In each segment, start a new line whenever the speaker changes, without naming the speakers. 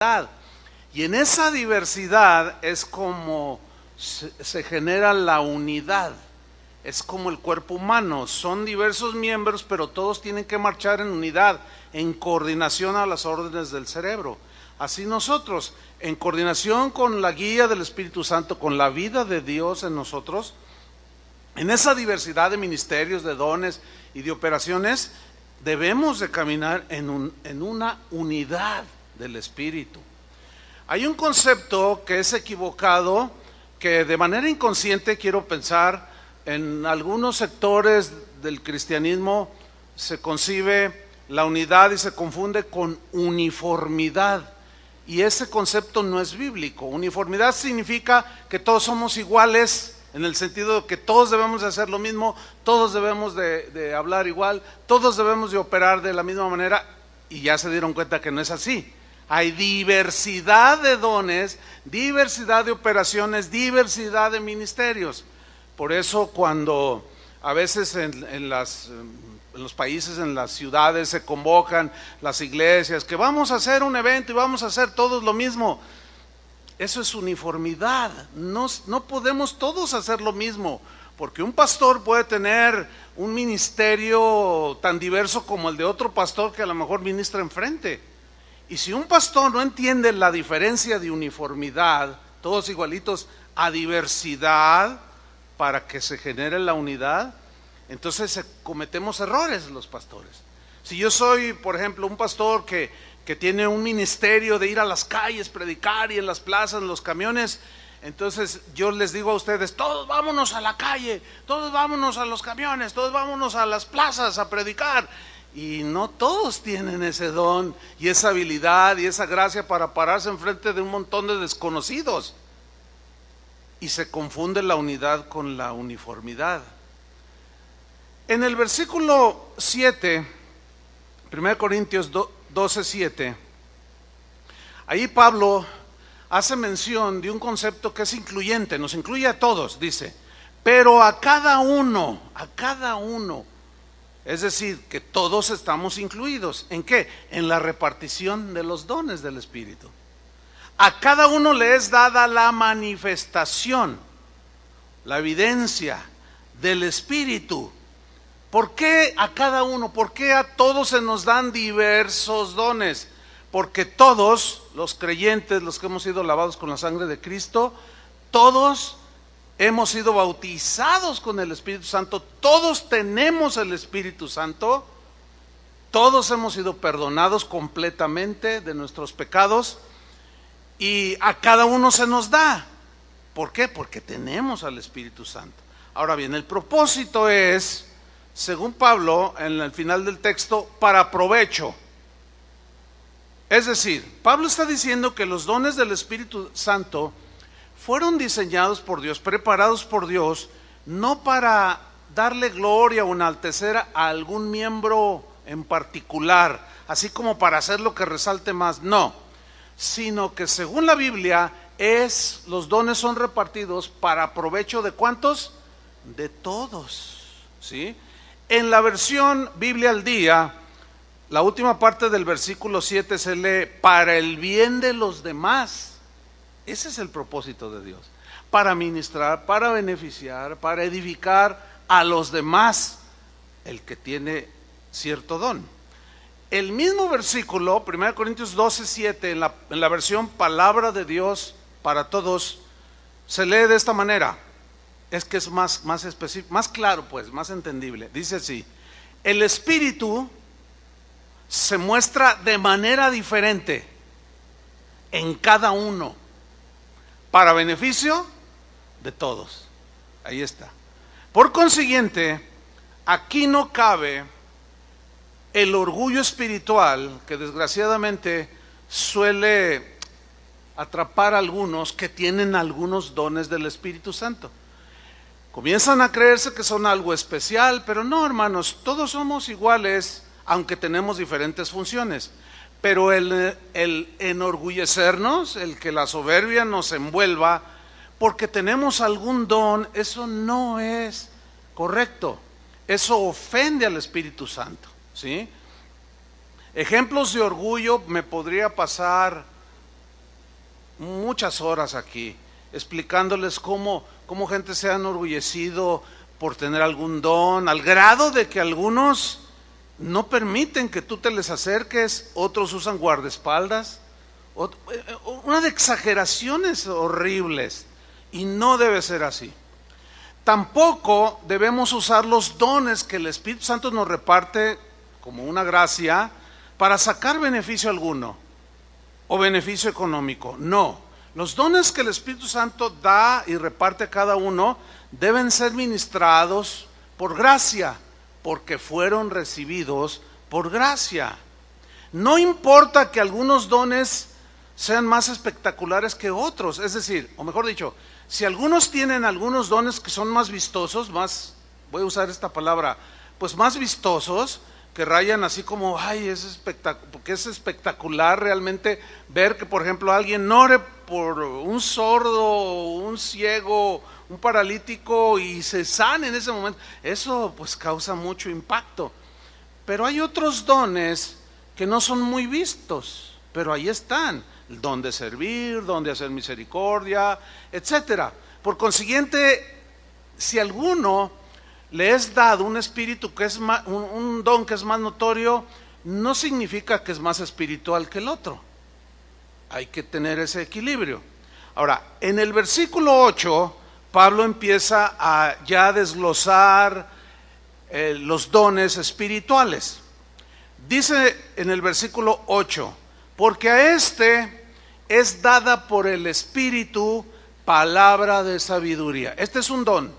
Y en esa diversidad es como se genera la unidad. Es como el cuerpo humano, son diversos miembros, pero todos tienen que marchar en unidad, en coordinación a las órdenes del cerebro. Así nosotros, en coordinación con la guía del Espíritu Santo, con la vida de Dios en nosotros, en esa diversidad de ministerios, de dones y de operaciones, debemos de caminar en una unidad del Espíritu. Hay un concepto que es equivocado, que de manera inconsciente quiero pensar, en algunos sectores del cristianismo se concibe la unidad y se confunde con uniformidad. Y ese concepto no es bíblico. Uniformidad significa que todos somos iguales, en el sentido de que todos debemos de hacer lo mismo, todos debemos de hablar igual, todos debemos de operar de la misma manera, y ya se dieron cuenta que no es así. Hay diversidad de dones, diversidad de operaciones, diversidad de ministerios. Por eso cuando a veces en los países, en las ciudades se convocan las iglesias, que vamos a hacer un evento y vamos a hacer todos lo mismo. Eso es uniformidad, no podemos todos hacer lo mismo, porque un pastor puede tener un ministerio tan diverso como el de otro pastor que a lo mejor ministra enfrente. Y si un pastor no entiende la diferencia de uniformidad, todos igualitos, a diversidad, para que se genere la unidad, entonces cometemos errores los pastores. Si yo soy, por ejemplo, un pastor que tiene un ministerio de ir a las calles, predicar, y en las plazas, en los camiones, entonces yo les digo a ustedes, todos vámonos a la calle, todos vámonos a los camiones, todos vámonos a las plazas a predicar. Y no todos tienen ese don y esa habilidad y esa gracia para pararse enfrente de un montón de desconocidos. Y se confunde la unidad con la uniformidad. En el versículo 7, 1 Corintios 12:7, ahí Pablo hace mención de un concepto que es incluyente, nos incluye a todos, dice, pero a cada uno, es decir, que todos estamos incluidos. ¿En qué? En la repartición de los dones del Espíritu. A cada uno le es dada la manifestación, la evidencia del Espíritu. ¿Por qué a cada uno? ¿Por qué a todos se nos dan diversos dones? Porque todos los creyentes, los que hemos sido lavados con la sangre de Cristo, todos hemos sido bautizados con el Espíritu Santo, todos tenemos el Espíritu Santo, todos hemos sido perdonados completamente de nuestros pecados. Y a cada uno se nos da. ¿Por qué? Porque tenemos al Espíritu Santo. Ahora bien, el propósito es, según Pablo, en el final del texto, para provecho. Es decir, Pablo está diciendo que los dones del Espíritu Santo fueron diseñados por Dios, preparados por Dios, no para darle gloria o enaltecer a algún miembro en particular, así como para hacer lo que resalte más, no. Sino que según la Biblia, los dones son repartidos para provecho de ¿cuántos? De todos, ¿sí? En la versión Biblia al día, la última parte del versículo 7 se lee, para el bien de los demás. Ese es el propósito de Dios, para ministrar, para beneficiar, para edificar a los demás, el que tiene cierto don. El mismo versículo, 1 Corintios 12:7, en la versión Palabra de Dios para todos, se lee de esta manera. Es que es más específico, más claro, pues, más entendible. Dice así: el Espíritu se muestra de manera diferente en cada uno, para beneficio de todos. Ahí está. Por consiguiente, aquí no cabe el orgullo espiritual que desgraciadamente suele atrapar a algunos que tienen algunos dones del Espíritu Santo. Comienzan a creerse que son algo especial, pero no, hermanos, todos somos iguales, aunque tenemos diferentes funciones. Pero el enorgullecernos, el que la soberbia nos envuelva porque tenemos algún don, eso no es correcto. Eso ofende al Espíritu Santo, ¿sí? Ejemplos de orgullo me podría pasar muchas horas aquí explicándoles cómo gente se ha enorgullecido por tener algún don, al grado de que algunos no permiten que tú te les acerques, otros usan guardaespaldas, una de exageraciones horribles, y no debe ser así. Tampoco debemos usar los dones que el Espíritu Santo nos reparte como una gracia para sacar beneficio alguno o beneficio económico. No, los dones que el Espíritu Santo da y reparte a cada uno deben ser ministrados por gracia, porque fueron recibidos por gracia. No importa que algunos dones sean más espectaculares que otros, es decir, o mejor dicho, si algunos tienen algunos dones que son más vistosos, más, voy a usar esta palabra, pues más vistosos, que rayan así como, ay, porque es espectacular realmente ver que, por ejemplo, alguien ore por un sordo, un ciego, un paralítico y se sane en ese momento. Eso pues causa mucho impacto. Pero hay otros dones que no son muy vistos, pero ahí están. El don de servir, don de hacer misericordia, etcétera. Por consiguiente, si alguno le es dado un espíritu que es un don que es más notorio, no significa que es más espiritual que el otro. Hay que tener ese equilibrio. Ahora, en el versículo 8, Pablo empieza a ya desglosar los dones espirituales. Dice en el versículo 8, porque a este es dada por el Espíritu palabra de sabiduría. Este es un don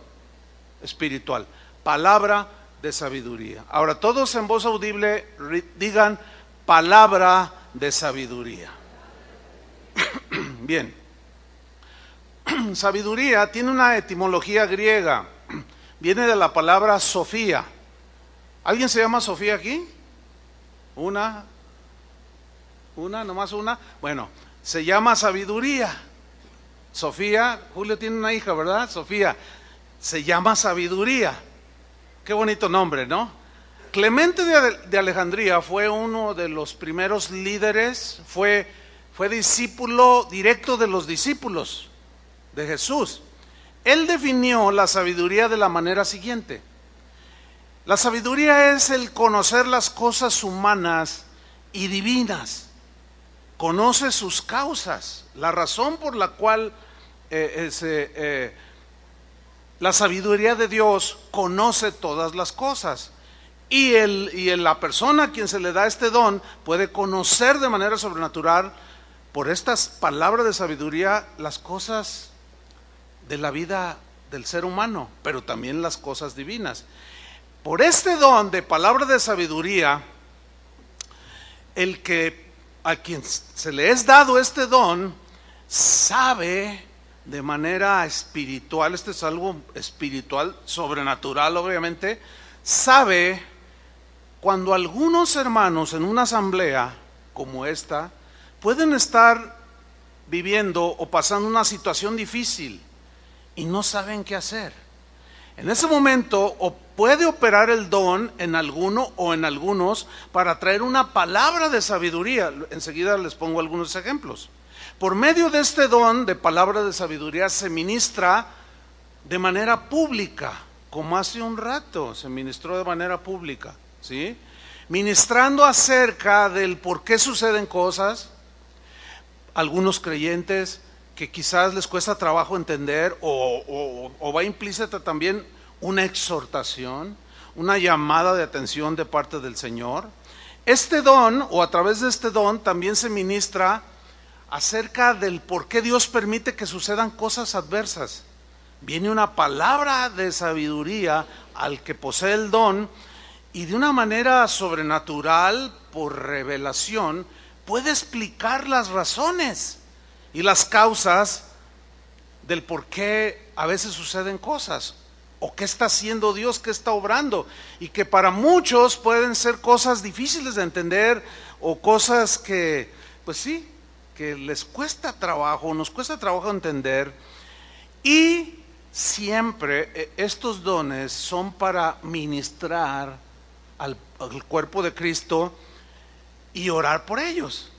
espiritual, palabra de sabiduría. Ahora todos en voz audible digan palabra de sabiduría. Bien, sabiduría tiene una etimología griega, viene de la palabra Sofía. ¿Alguien se llama Sofía aquí? Una, nomás una. Bueno, se llama sabiduría. Sofía, Julio tiene una hija, ¿verdad? Sofía, se llama sabiduría. Qué bonito nombre, ¿no? Clemente de Alejandría fue uno de los primeros líderes, fue discípulo directo de los discípulos de Jesús. Él definió la sabiduría de la manera siguiente: la sabiduría es el conocer las cosas humanas y divinas. Conoce sus causas, la razón por la cual la sabiduría de Dios conoce todas las cosas. Y la persona a quien se le da este don puede conocer de manera sobrenatural, por estas palabras de sabiduría, las cosas de la vida del ser humano, pero también las cosas divinas. Por este don de palabra de sabiduría, a quien se le es dado este don, sabe de manera espiritual, este es algo espiritual, sobrenatural obviamente, sabe cuando algunos hermanos en una asamblea como esta pueden estar viviendo o pasando una situación difícil y no saben qué hacer. En ese momento o puede operar el don en alguno o en algunos para traer una palabra de sabiduría. Enseguida les pongo algunos ejemplos. Por medio de este don de palabra de sabiduría se ministra de manera pública, como hace un rato se ministró de manera pública, ¿sí? Ministrando acerca del por qué suceden cosas. Algunos creyentes que quizás les cuesta trabajo entender o va implícita también una exhortación, una llamada de atención de parte del Señor. Este don, o a través de este don, también se ministra acerca del por qué Dios permite que sucedan cosas adversas. Viene una palabra de sabiduría al que posee el don y de una manera sobrenatural, por revelación, puede explicar las razones y las causas del por qué a veces suceden cosas, o qué está haciendo Dios, qué está obrando, y que para muchos pueden ser cosas difíciles de entender, o cosas que, pues sí, que les cuesta trabajo, nos cuesta trabajo entender. Y siempre estos dones son para ministrar al cuerpo de Cristo y orar por ellos.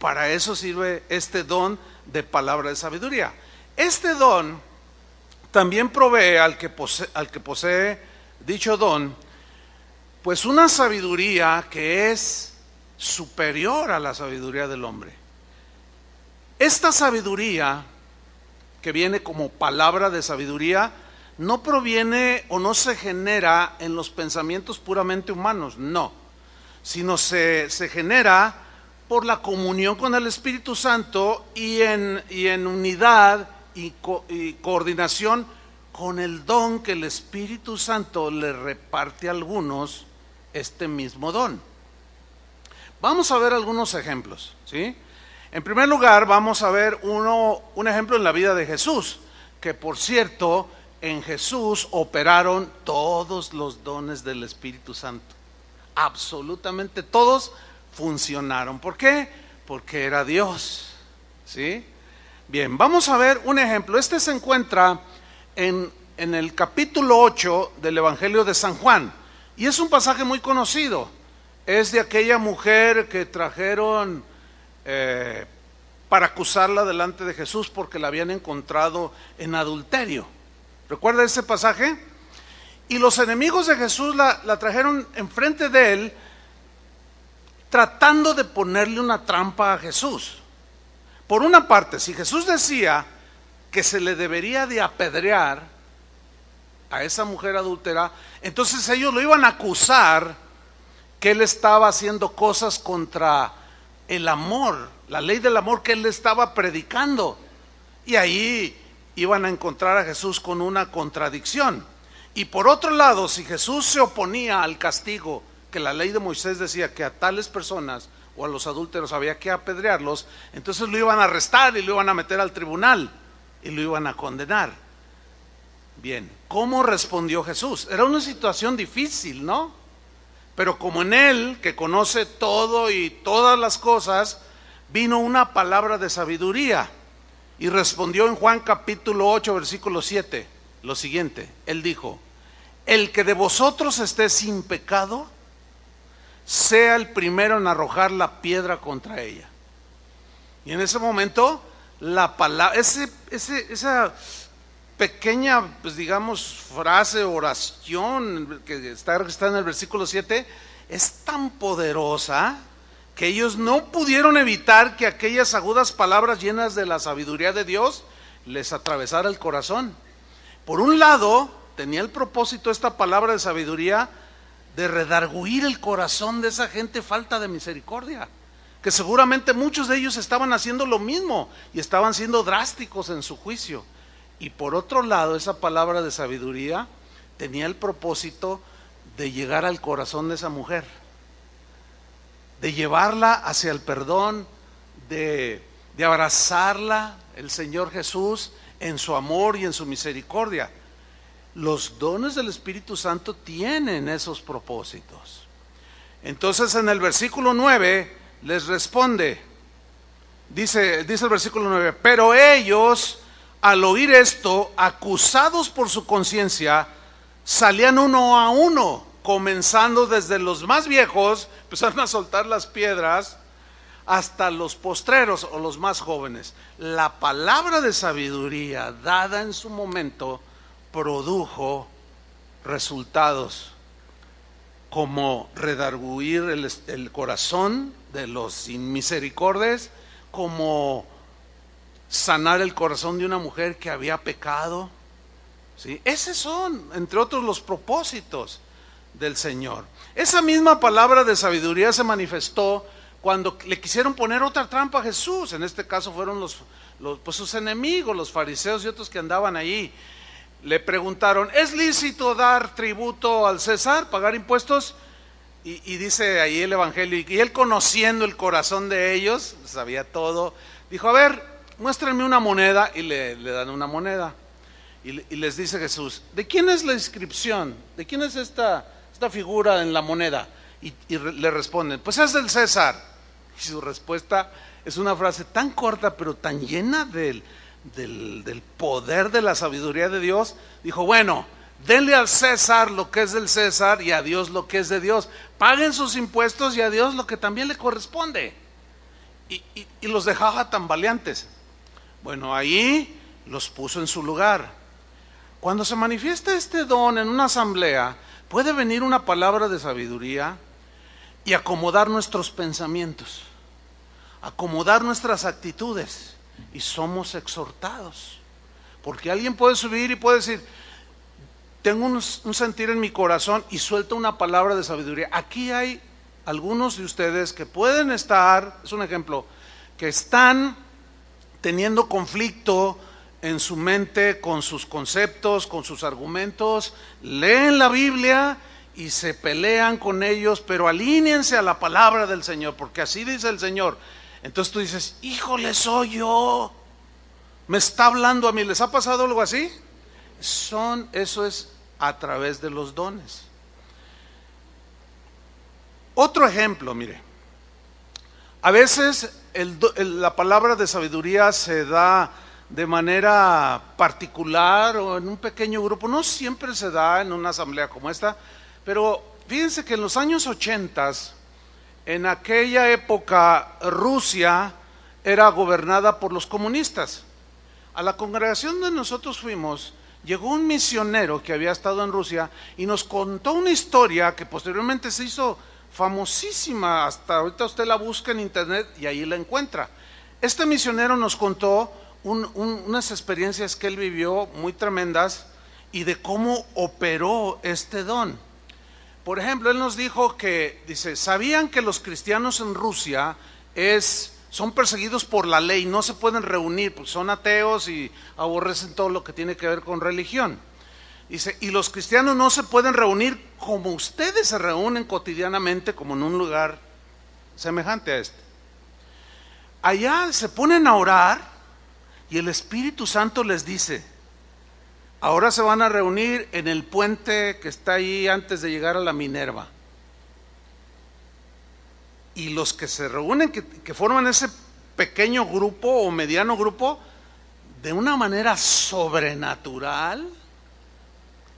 para eso sirve este don de palabra de sabiduría. Este don también provee al que posee dicho don, pues una sabiduría que es superior a la sabiduría del hombre. Esta sabiduría que viene como palabra de sabiduría no proviene o no se genera en los pensamientos puramente humanos, no, sino se genera por la comunión con el Espíritu Santo y en unidad y coordinación con el don que el Espíritu Santo le reparte a algunos este mismo don. Vamos a ver algunos ejemplos, ¿sí? En primer lugar, vamos a ver un ejemplo en la vida de Jesús, que por cierto, en Jesús operaron todos los dones del Espíritu Santo. Absolutamente todos funcionaron. ¿Por qué? Porque era Dios, ¿sí? Bien, vamos a ver un ejemplo. Este se encuentra en el capítulo 8 del Evangelio de San Juan, y es un pasaje muy conocido. Es de aquella mujer que trajeron para acusarla delante de Jesús porque la habían encontrado en adulterio. ¿Recuerda ese pasaje? Y los enemigos de Jesús la trajeron enfrente de él, tratando de ponerle una trampa a Jesús. Por una parte, si Jesús decía que se le debería de apedrear a esa mujer adúltera, entonces ellos lo iban a acusar que él estaba haciendo cosas contra el amor, la ley del amor que él estaba predicando. Y ahí iban a encontrar a Jesús con una contradicción. Y por otro lado, si Jesús se oponía al castigo que la ley de Moisés decía que a tales personas o a los adúlteros había que apedrearlos, entonces lo iban a arrestar y lo iban a meter al tribunal y lo iban a condenar. Bien, ¿cómo respondió Jesús? Era una situación difícil, ¿no? Pero como en él, que conoce todo y todas las cosas, vino una palabra de sabiduría y respondió en Juan capítulo 8 versículo 7 lo siguiente. Él dijo: el que de vosotros esté sin pecado, sea el primero en arrojar la piedra contra ella. Y en ese momento la palabra, esa pequeña, pues digamos, frase, oración que está en el versículo 7, es tan poderosa que ellos no pudieron evitar que aquellas agudas palabras llenas de la sabiduría de Dios les atravesara el corazón. Por un lado, tenía el propósito esta palabra de sabiduría de redarguir el corazón de esa gente falta de misericordia, que seguramente muchos de ellos estaban haciendo lo mismo y estaban siendo drásticos en su juicio. Y por otro lado, esa palabra de sabiduría tenía el propósito de llegar al corazón de esa mujer, de llevarla hacia el perdón, de abrazarla, el Señor Jesús, en su amor y en su misericordia. Los dones del Espíritu Santo tienen esos propósitos. Entonces en el versículo 9 les responde, dice el versículo 9, pero ellos, al oír esto, acusados por su conciencia, salían uno a uno, comenzando desde los más viejos, empezaron a soltar las piedras, hasta los postreros o los más jóvenes. La palabra de sabiduría dada en su momento produjo resultados como redarguir el corazón de los inmisericordes, como sanar el corazón de una mujer que había pecado, ¿sí? Esos son, entre otros, los propósitos del Señor. Esa misma palabra de sabiduría se manifestó cuando le quisieron poner otra trampa a Jesús. En este caso fueron pues sus enemigos, los fariseos y otros que andaban allí. Le preguntaron: ¿es lícito dar tributo al César, pagar impuestos? Y dice ahí el Evangelio, y él, conociendo el corazón de ellos, sabía todo, dijo: a ver, muéstrenme una moneda. Y le dan una moneda. Y les dice Jesús: ¿de quién es la inscripción? ¿De quién es esta figura en la moneda? Y le responden: pues es del César. Y su respuesta es una frase tan corta, pero tan llena del poder de la sabiduría de Dios. Dijo: bueno, denle al César lo que es del César y a Dios lo que es de Dios. Paguen sus impuestos y a Dios lo que también le corresponde. y los dejaba tambaleantes. Bueno, ahí los puso en su lugar. Cuando se manifiesta este don en una asamblea, puede venir una palabra de sabiduría y acomodar nuestros pensamientos, acomodar nuestras actitudes, y somos exhortados. Porque alguien puede subir y puede decir: tengo un sentir en mi corazón, y suelta una palabra de sabiduría. Aquí hay algunos de ustedes que pueden estar, es un ejemplo, que están teniendo conflicto en su mente con sus conceptos, con sus argumentos, leen la Biblia y se pelean con ellos, pero alíñense a la palabra del Señor, porque así dice el Señor. Entonces tú dices: híjole, soy yo, me está hablando a mí. ¿Les ha pasado algo así? Eso es a través de los dones. Otro ejemplo, mire, a veces la palabra de sabiduría se da de manera particular o en un pequeño grupo. No siempre se da en una asamblea como esta, pero fíjense que en los años 80, en aquella época, Rusia era gobernada por los comunistas. A la congregación donde nosotros fuimos, llegó un misionero que había estado en Rusia y nos contó una historia que posteriormente se hizo famosísima. Hasta ahorita usted la busca en internet y ahí la encuentra. Este misionero nos contó unas experiencias que él vivió muy tremendas y de cómo operó este don. Por ejemplo, él nos dijo que, dice, ¿sabían que los cristianos en Rusia son perseguidos por la ley? No se pueden reunir porque son ateos y aborrecen todo lo que tiene que ver con religión. Dice, y los cristianos no se pueden reunir como ustedes se reúnen cotidianamente, como en un lugar semejante a este. Allá se ponen a orar y el Espíritu Santo les dice: ahora se van a reunir en el puente que está ahí antes de llegar a la Minerva. Y los que se reúnen, que forman ese pequeño grupo o mediano grupo, de una manera sobrenatural,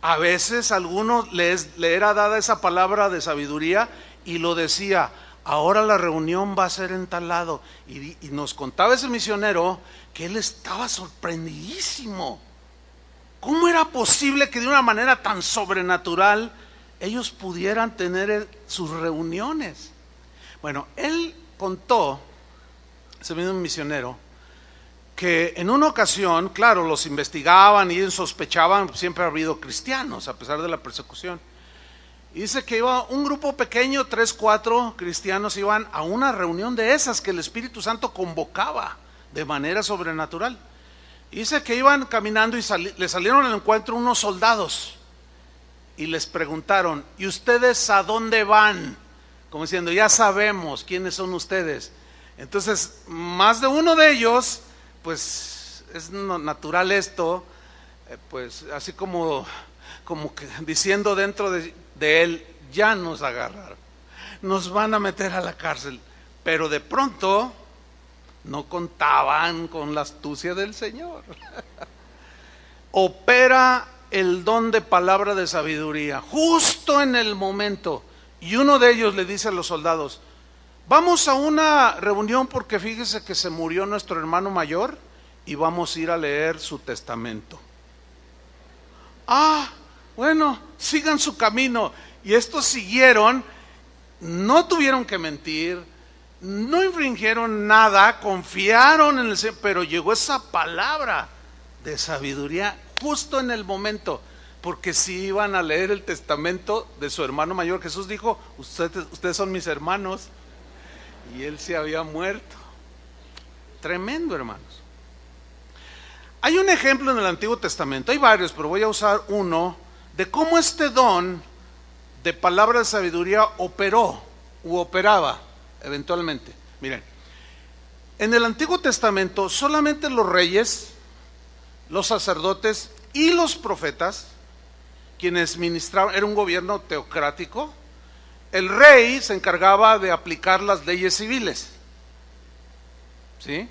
a veces a algunos le era dada esa palabra de sabiduría y lo decía: ahora la reunión va a ser en tal lado. Y nos contaba ese misionero que él estaba sorprendidísimo. ¿Cómo era posible que de una manera tan sobrenatural ellos pudieran tener sus reuniones? Bueno, él contó, ese mismo misionero, que en una ocasión, claro, los investigaban y sospechaban, siempre ha habido cristianos a pesar de la persecución. Y dice que iba un grupo pequeño, 3, 4 cristianos, iban a una reunión de esas que el Espíritu Santo convocaba de manera sobrenatural. Y dice que iban caminando y le salieron al encuentro unos soldados y les preguntaron: ¿y ustedes a dónde van? Como diciendo: ya sabemos quiénes son ustedes. Entonces, más de uno de ellos, pues es natural esto, pues así como que diciendo dentro de él: ya nos agarraron, nos van a meter a la cárcel. Pero de pronto no contaban con la astucia del Señor. Opera el don de palabra de sabiduría justo en el momento. Y uno de ellos le dice a los soldados: vamos a una reunión porque fíjese que se murió nuestro hermano mayor y vamos a ir a leer su testamento. Ah, bueno, sigan su camino. Y estos siguieron, no tuvieron que mentir, no infringieron nada, confiaron en el Señor, pero llegó esa palabra de sabiduría justo en el momento, porque si iban a leer el testamento de su hermano mayor. Jesús dijo: ustedes son mis hermanos, y él se había muerto. Tremendo, hermanos. Hay un ejemplo en el Antiguo Testamento, hay varios, pero voy a usar uno de cómo este don de palabra de sabiduría operaba eventualmente. Miren, en el Antiguo Testamento solamente los reyes, los sacerdotes y los profetas, quienes ministraban, era un gobierno teocrático. El rey se encargaba de aplicar las leyes civiles, ¿sí?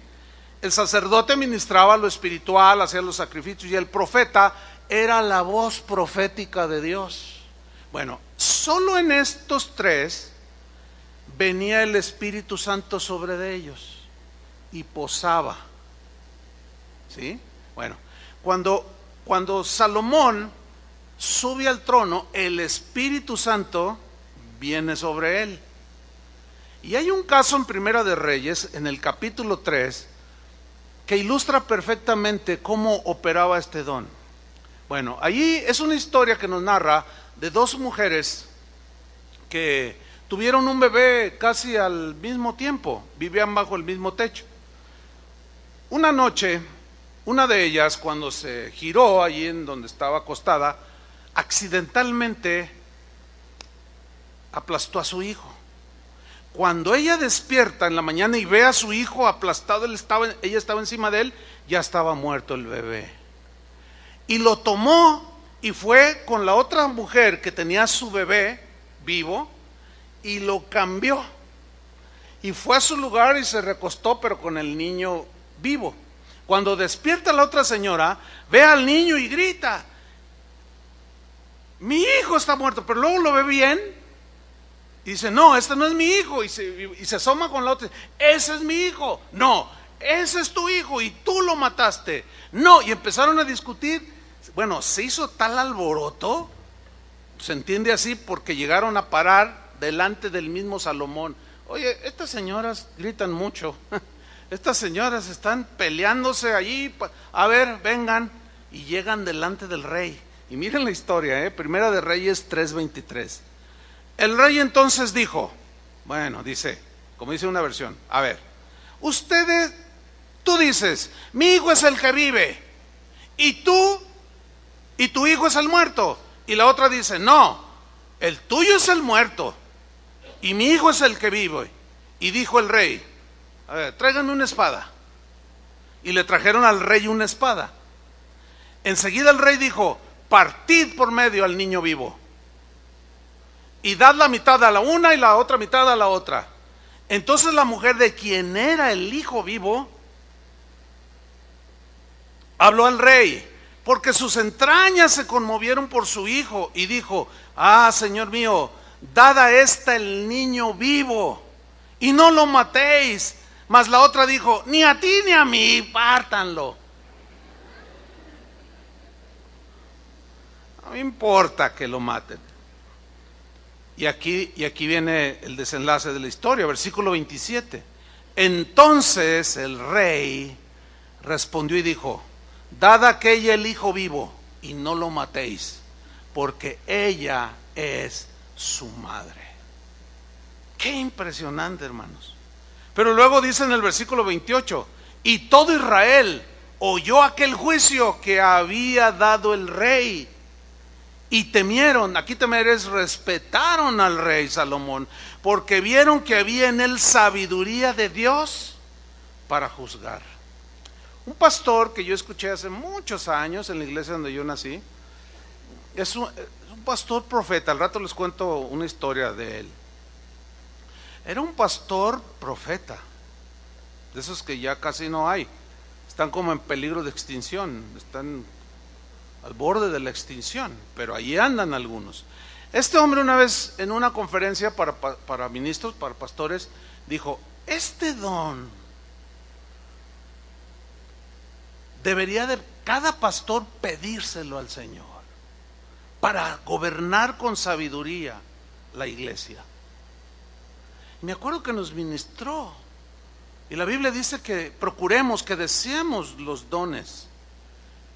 El sacerdote ministraba lo espiritual, hacía los sacrificios, y el profeta era la voz profética de Dios. Bueno, solo en estos tres venía el Espíritu Santo sobre de ellos. y posaba. ¿Sí? Bueno, cuando Salomón sube al trono, el Espíritu Santo viene sobre él. Y hay un caso en Primera de Reyes, en el capítulo 3, que ilustra perfectamente cómo operaba este don. Bueno, allí es una historia que nos narra de dos mujeres que tuvieron un bebé casi al mismo tiempo, vivían bajo el mismo techo. Una noche, una de ellas, cuando se giró allí en donde estaba acostada, accidentalmente aplastó a su hijo. Cuando ella despierta en la mañana y ve a su hijo aplastado, ella estaba encima de él, ya estaba muerto el bebé. Y lo tomó y fue con la otra mujer que tenía su bebé vivo y lo cambió. Y fue a su lugar y se recostó, pero con el niño vivo. Cuando despierta la otra señora, ve al niño y grita: mi hijo está muerto, pero luego lo ve bien. Y dice: no, este no es mi hijo. Y se asoma con la otra: ese es mi hijo. No, ese es tu hijo y tú lo mataste. No, y empezaron a discutir. Bueno, se hizo tal alboroto, se entiende así, porque llegaron a parar delante del mismo Salomón. Oye, estas señoras gritan mucho. Estas señoras están peleándose allí. A ver, vengan. Y llegan delante del rey. Y miren la historia, Primera de Reyes 3:23. El rey entonces dijo, bueno, dice, como dice una versión: a ver, tú dices, mi hijo es el que vive, y tu hijo es el muerto. Y la otra dice, no, el tuyo es el muerto, y mi hijo es el que vive. Y dijo el rey: a ver, tráiganme una espada. Y le trajeron al rey una espada. Enseguida el rey dijo: partid por medio al niño vivo, y dad la mitad a la una y la otra mitad a la otra. Entonces la mujer de quien era el hijo vivo habló al rey, porque sus entrañas se conmovieron por su hijo, y dijo: ah, señor mío, dad a esta el niño vivo, y no lo matéis. Mas la otra dijo: ni a ti ni a mí, pártanlo. No me importa que lo maten. Y aquí viene el desenlace de la historia, versículo 27. Entonces el rey respondió y dijo: dad a aquella el hijo vivo y no lo matéis, porque ella es su madre. Qué impresionante, hermanos. Pero luego dice en el versículo 28: y todo Israel oyó aquel juicio que había dado el rey, y temieron. Aquí temer es respetaron al rey Salomón, porque vieron que había en él sabiduría de Dios para juzgar. Un pastor que yo escuché hace muchos años en la iglesia donde yo nací, es un pastor profeta. Al rato les cuento una historia de él. Era un pastor profeta, de esos que ya casi no hay, están como en peligro de extinción, están al borde de la extinción, pero allí andan algunos. Este hombre una vez en una conferencia para ministros, para pastores, dijo: este don debería de cada pastor pedírselo al Señor para gobernar con sabiduría la iglesia. Me acuerdo que nos ministró, y la Biblia dice que procuremos, que deseemos los dones.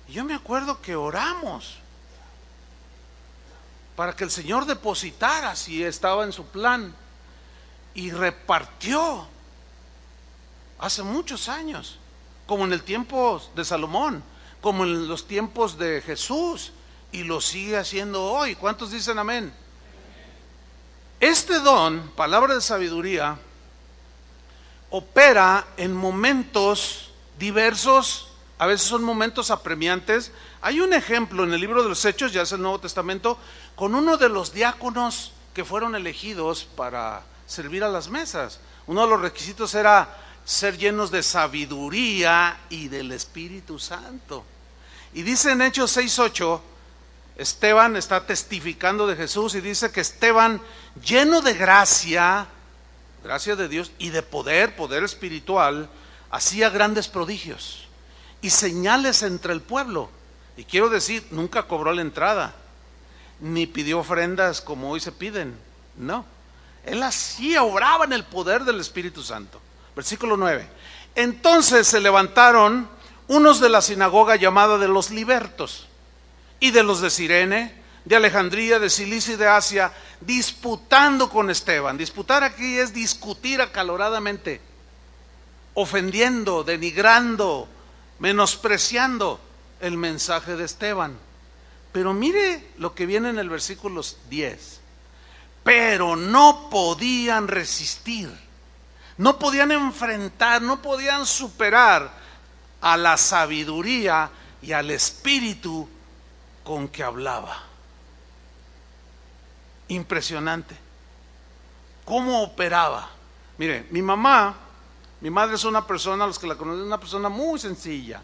Y yo me acuerdo que oramos para que el Señor depositara, si estaba en su plan, y repartió hace muchos años, como en el tiempo de Salomón, como en los tiempos de Jesús, y lo sigue haciendo hoy. ¿Cuántos dicen amén? Este don, palabra de sabiduría, opera en momentos diversos. A veces son momentos apremiantes. Hay un ejemplo en el libro de los Hechos, ya es el Nuevo Testamento, con uno de los diáconos que fueron elegidos para servir a las mesas. Uno de los requisitos era ser llenos de sabiduría y del Espíritu Santo. Y dice en Hechos 6:8, Esteban está testificando de Jesús, y dice que Esteban, lleno de gracia de Dios y de poder espiritual, hacía grandes prodigios y señales entre el pueblo. Y quiero decir, nunca cobró la entrada, ni pidió ofrendas como hoy se piden. No, él hacía, obraba en el poder del Espíritu Santo. Versículo 9. Entonces se levantaron unos de la sinagoga llamada de los libertos y de los de Cirene, de Alejandría, de Cilicia y de Asia, disputando con Esteban. Disputar aquí es discutir acaloradamente, ofendiendo, denigrando, menospreciando el mensaje de Esteban. Pero mire lo que viene en el versículo 10. Pero no podían resistir, no podían enfrentar, no podían superar a la sabiduría y al espíritu con que hablaba. Impresionante cómo operaba. Mire, mi madre es una persona, los que la conocen, una persona muy sencilla.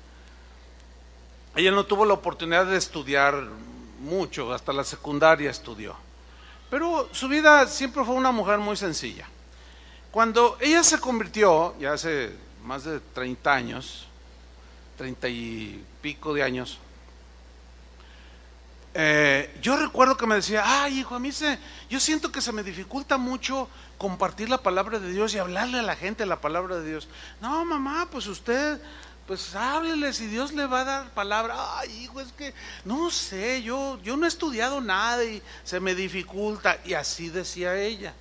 Ella no tuvo la oportunidad de estudiar mucho, hasta la secundaria estudió, pero su vida siempre fue una mujer muy sencilla. Cuando ella se convirtió, ya hace más de 30 años, 30 y pico de años, yo recuerdo que me decía, ay hijo, yo siento que se me dificulta mucho compartir la palabra de Dios y hablarle a la gente la palabra de Dios. No mamá, pues usted, pues háblele, si Dios le va a dar palabra. Ay hijo, es que no sé, yo no he estudiado nada y se me dificulta. Y así decía ella.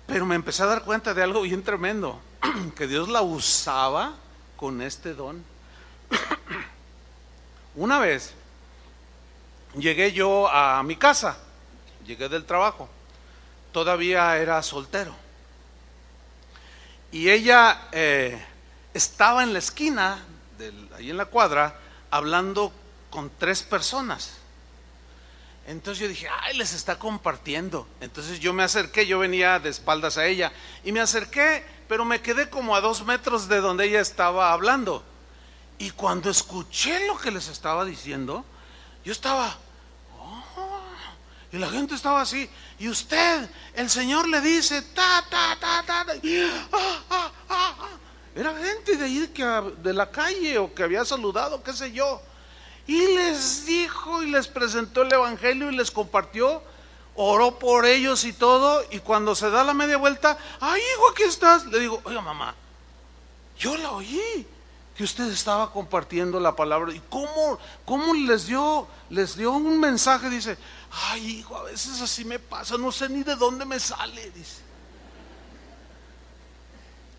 Pero me empecé a dar cuenta de algo bien tremendo, que Dios la usaba con este don. Una vez llegué yo a mi casa, llegué del trabajo, todavía era soltero, y ella estaba en la esquina, ahí en la cuadra, hablando con 3 personas. Entonces yo dije, ay, les está compartiendo. Entonces yo me acerqué, yo venía de espaldas a ella, y me acerqué, pero me quedé como a 2 metros de donde ella estaba hablando. Y cuando escuché lo que les estaba diciendo, yo estaba, oh, y la gente estaba así, y usted, el Señor le dice, era gente de ahí de la calle, o que había saludado, qué sé yo. Y les dijo y les presentó el evangelio y les compartió, oró por ellos y todo. Y cuando se da la media vuelta, ay hijo, aquí estás. Le digo, oiga mamá, yo la oí que usted estaba compartiendo la palabra. ¿Y cómo les dio un mensaje? Dice, ay hijo, a veces así me pasa, no sé ni de dónde me sale, dice.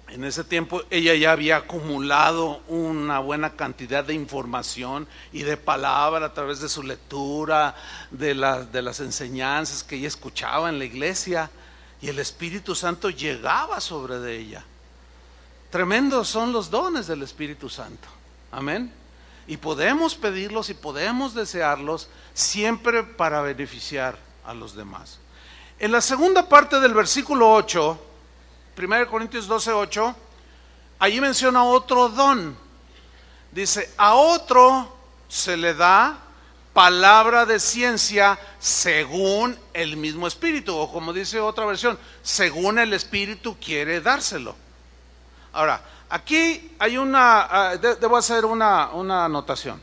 En ese tiempo ella ya había acumulado una buena cantidad de información y de palabra a través de su lectura, de las enseñanzas que ella escuchaba en la iglesia, y el Espíritu Santo llegaba sobre de ella. Tremendos son los dones del Espíritu Santo, amén. Y podemos pedirlos y podemos desearlos siempre para beneficiar a los demás. En la segunda parte del versículo 8, 1 Corintios 12:8, allí menciona otro don. Dice, a otro se le da palabra de ciencia según el mismo Espíritu, o como dice otra versión, según el Espíritu quiere dárselo. Ahora, aquí hay debo hacer una anotación,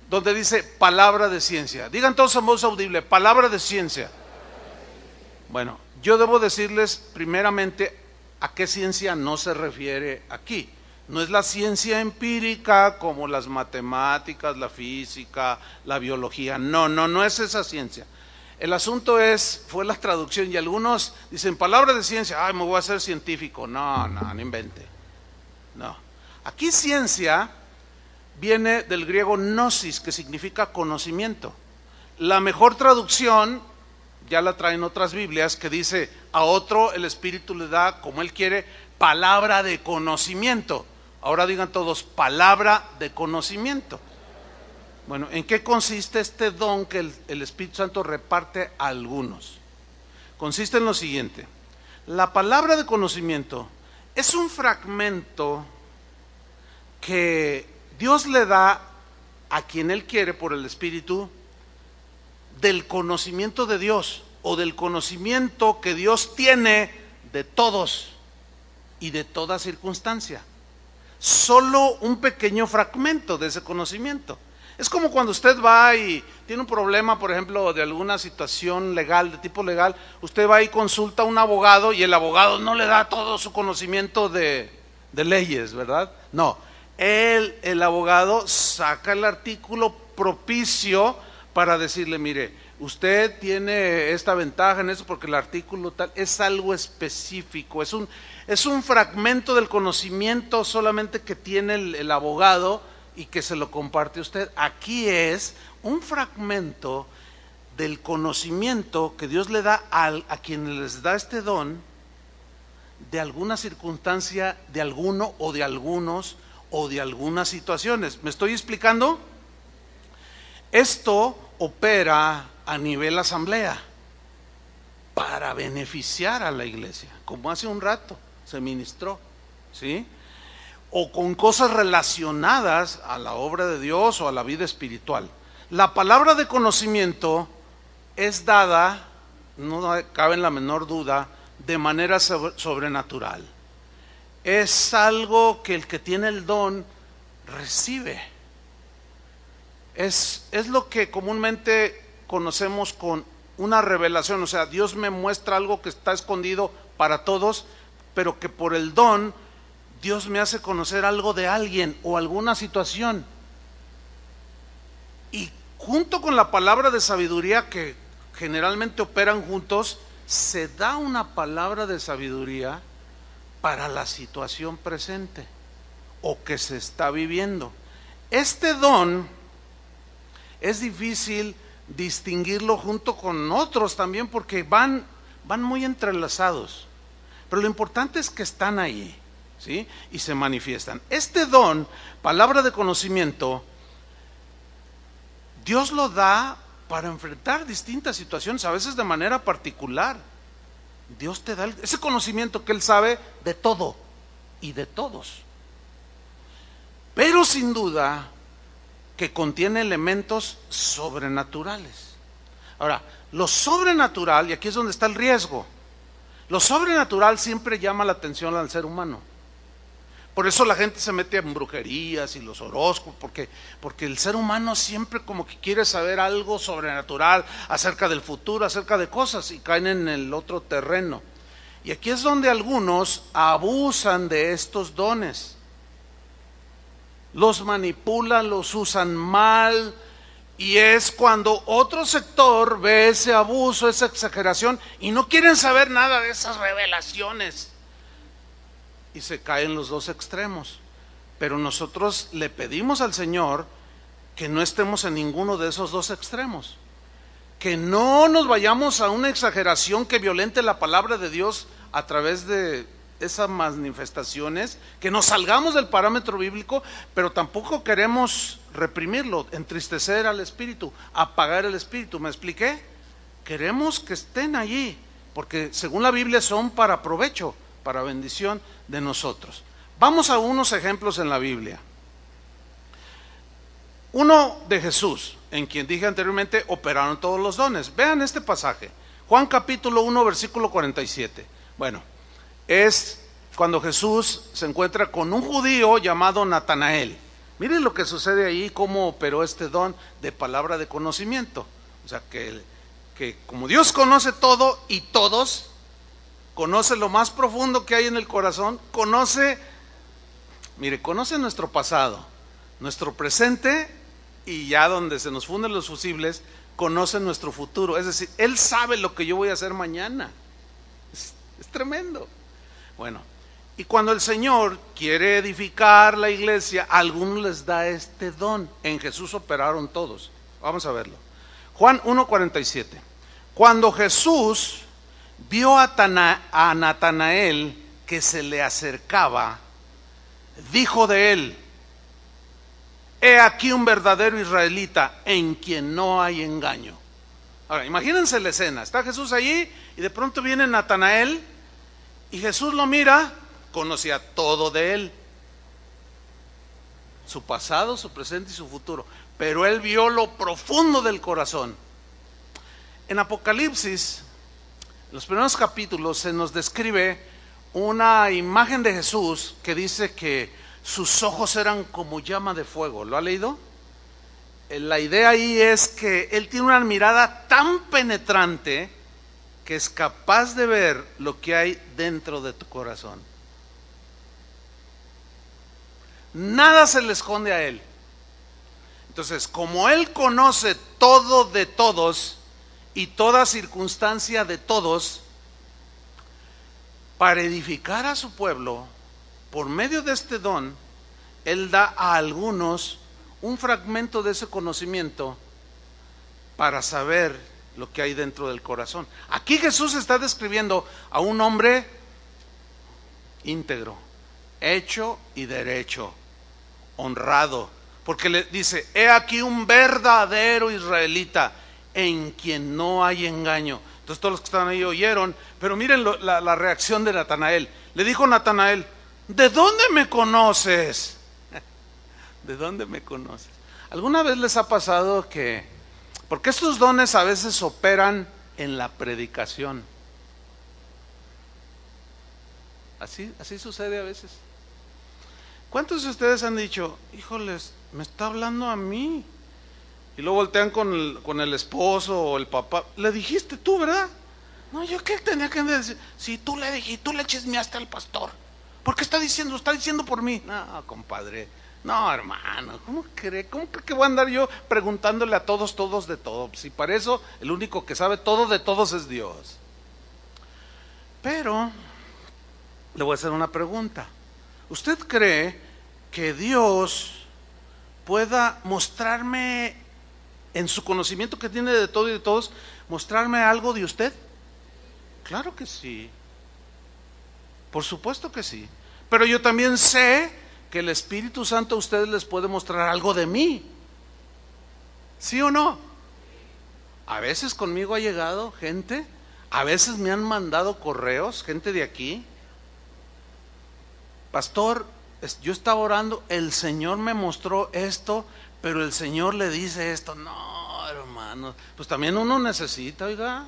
donde dice palabra de ciencia. Digan todos en voz audible, palabra de ciencia. Bueno, yo debo decirles primeramente ¿a qué ciencia no se refiere aquí? No es la ciencia empírica como las matemáticas, la física, la biología. No es esa ciencia. El asunto fue la traducción, y algunos dicen palabra de ciencia, ay, me voy a hacer científico. No invente. No. Aquí ciencia viene del griego gnosis, que significa conocimiento. La mejor traducción ya la traen otras Biblias, que dice, a otro el Espíritu le da, como él quiere, palabra de conocimiento. Ahora digan todos, palabra de conocimiento. Bueno, ¿en qué consiste este don que el Espíritu Santo reparte a algunos? Consiste en lo siguiente: la palabra de conocimiento es un fragmento que Dios le da a quien él quiere por el Espíritu, del conocimiento de Dios, o del conocimiento que Dios tiene de todos y de toda circunstancia. Solo un pequeño fragmento de ese conocimiento. Es como cuando usted va y tiene un problema, por ejemplo, de alguna situación legal, de tipo legal, usted va y consulta a un abogado y el abogado no le da todo su conocimiento de leyes, ¿verdad? No, el abogado saca el artículo propicio para decirle, mire, usted tiene esta ventaja en eso porque el artículo tal es algo específico, es un fragmento del conocimiento solamente que tiene el abogado y que se lo comparte a usted. Aquí es un fragmento del conocimiento que Dios le da a quienes les da este don de alguna circunstancia, de alguno o de algunos o de algunas situaciones. ¿Me estoy explicando? Esto opera a nivel asamblea para beneficiar a la iglesia, como hace un rato se ministró, ¿sí? O con cosas relacionadas a la obra de Dios o a la vida espiritual. La palabra de conocimiento es dada, no cabe en la menor duda, de manera sobrenatural. Es algo que el que tiene el don recibe. Es lo que comúnmente conocemos con una revelación, o sea, Dios me muestra algo que está escondido para todos, pero que por el don Dios me hace conocer algo de alguien o alguna situación. Y junto con la palabra de sabiduría, que generalmente operan juntos, se da una palabra de sabiduría para la situación presente o que se está viviendo. Este don es difícil distinguirlo junto con otros también porque van muy entrelazados, pero lo importante es que están ahí, ¿sí? Y se manifiestan. Este don, palabra de conocimiento, Dios lo da para enfrentar distintas situaciones, a veces de manera particular. Dios te da ese conocimiento que Él sabe de todo y de todos, pero sin duda que contiene elementos sobrenaturales. Ahora, lo sobrenatural, y aquí es donde está el riesgo, lo sobrenatural siempre llama la atención al ser humano. Por eso la gente se mete en brujerías y los horóscopos, porque el ser humano siempre como que quiere saber algo sobrenatural acerca del futuro, acerca de cosas, y caen en el otro terreno. Y aquí es donde algunos abusan de estos dones, los manipulan, los usan mal, y es cuando otro sector ve ese abuso, esa exageración, y no quieren saber nada de esas revelaciones, y se caen los dos extremos. Pero nosotros le pedimos al Señor que no estemos en ninguno de esos dos extremos, que no nos vayamos a una exageración que violente la palabra de Dios a través de esas manifestaciones, que nos salgamos del parámetro bíblico, pero tampoco queremos reprimirlo, entristecer al espíritu, apagar el espíritu. ¿Me expliqué? Queremos que estén allí, porque según la Biblia son para provecho, para bendición de nosotros. Vamos a unos ejemplos en la Biblia. Uno de Jesús, en quien dije anteriormente operaron todos los dones. Vean este pasaje, Juan capítulo 1 versículo 47. Bueno, es cuando Jesús se encuentra con un judío llamado Natanael. Miren lo que sucede ahí, cómo operó este don de palabra de conocimiento. O sea, que como Dios conoce todo y todos, conoce lo más profundo que hay en el corazón, conoce nuestro pasado, nuestro presente, y ya donde se nos funden los fusibles, conoce nuestro futuro. Es decir, Él sabe lo que yo voy a hacer mañana. Es tremendo. Bueno, y cuando el Señor quiere edificar la iglesia, a algunos les da este don. En Jesús operaron todos. Vamos a verlo. Juan 1:47. Cuando Jesús vio a Natanael que se le acercaba, dijo de él: he aquí un verdadero israelita en quien no hay engaño. Ahora, imagínense la escena, está Jesús allí y de pronto viene Natanael y Jesús lo mira, conocía todo de él, su pasado, su presente y su futuro, pero él vio lo profundo del corazón. En Apocalipsis, en los primeros capítulos, se nos describe una imagen de Jesús que dice que sus ojos eran como llama de fuego. ¿Lo ha leído? La idea ahí es que Él tiene una mirada tan penetrante que es capaz de ver lo que hay dentro de tu corazón. Nada se le esconde a Él. Entonces, como Él conoce todo de todos y toda circunstancia de todos, para edificar a su pueblo, por medio de este don, Él da a algunos un fragmento de ese conocimiento para saber lo que hay dentro del corazón. Aquí Jesús está describiendo a un hombre íntegro, hecho y derecho, honrado, porque le dice: he aquí un verdadero israelita en quien no hay engaño. Entonces todos los que estaban ahí oyeron, pero miren la reacción de Natanael. Le dijo Natanael: ¿de dónde me conoces? ¿De dónde me conoces? ¿Alguna vez les ha pasado que, porque estos dones a veces operan en la predicación? Así sucede a veces. ¿Cuántos de ustedes han dicho: híjoles, me está hablando a mí? Y luego voltean con el esposo o el papá. Le dijiste tú, ¿verdad? No, yo qué tenía que decir. Si tú le dijiste, tú le chismeaste al pastor. ¿Por qué está diciendo por mí? No, compadre. No, hermano, ¿cómo cree que voy a andar yo preguntándole a todos de todo? Si para eso el único que sabe todo de todos es Dios. Pero le voy a hacer una pregunta. ¿Usted cree que Dios pueda mostrarme, en su conocimiento que tiene de todo y de todos, mostrarme algo de usted? Claro que sí. Por supuesto que sí. Pero yo también sé que el Espíritu Santo a ustedes les puede mostrar algo de mí. ¿Sí o no? A veces conmigo ha llegado gente, a veces me han mandado correos, gente de aquí: pastor, yo estaba orando, el Señor me mostró esto, pero el Señor le dice esto. No, hermano, pues también uno necesita, oiga.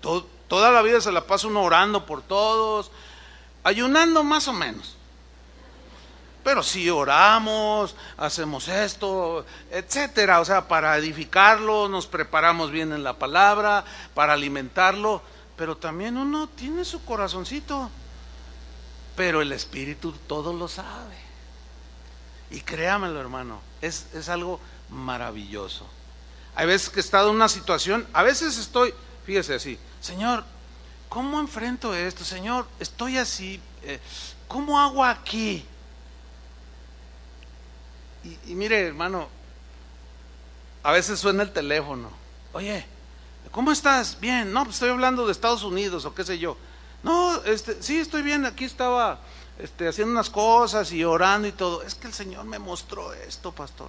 Toda la vida se la pasa uno orando por todos, ayunando más o menos. Pero si oramos, hacemos esto, etcétera, o sea, para edificarlo, nos preparamos bien en la palabra, para alimentarlo, pero también uno tiene su corazoncito. Pero el Espíritu todo lo sabe. Y créamelo, hermano, es algo maravilloso. Hay veces que he estado en una situación, a veces estoy, fíjese así: Señor, ¿cómo enfrento esto? Señor, estoy así, ¿cómo hago aquí? Y mire, hermano, a veces suena el teléfono: oye, ¿cómo estás? Bien. No, pues estoy hablando de Estados Unidos o qué sé yo. No, sí, estoy bien, aquí estaba haciendo unas cosas y orando y todo. Es que el Señor me mostró esto, pastor.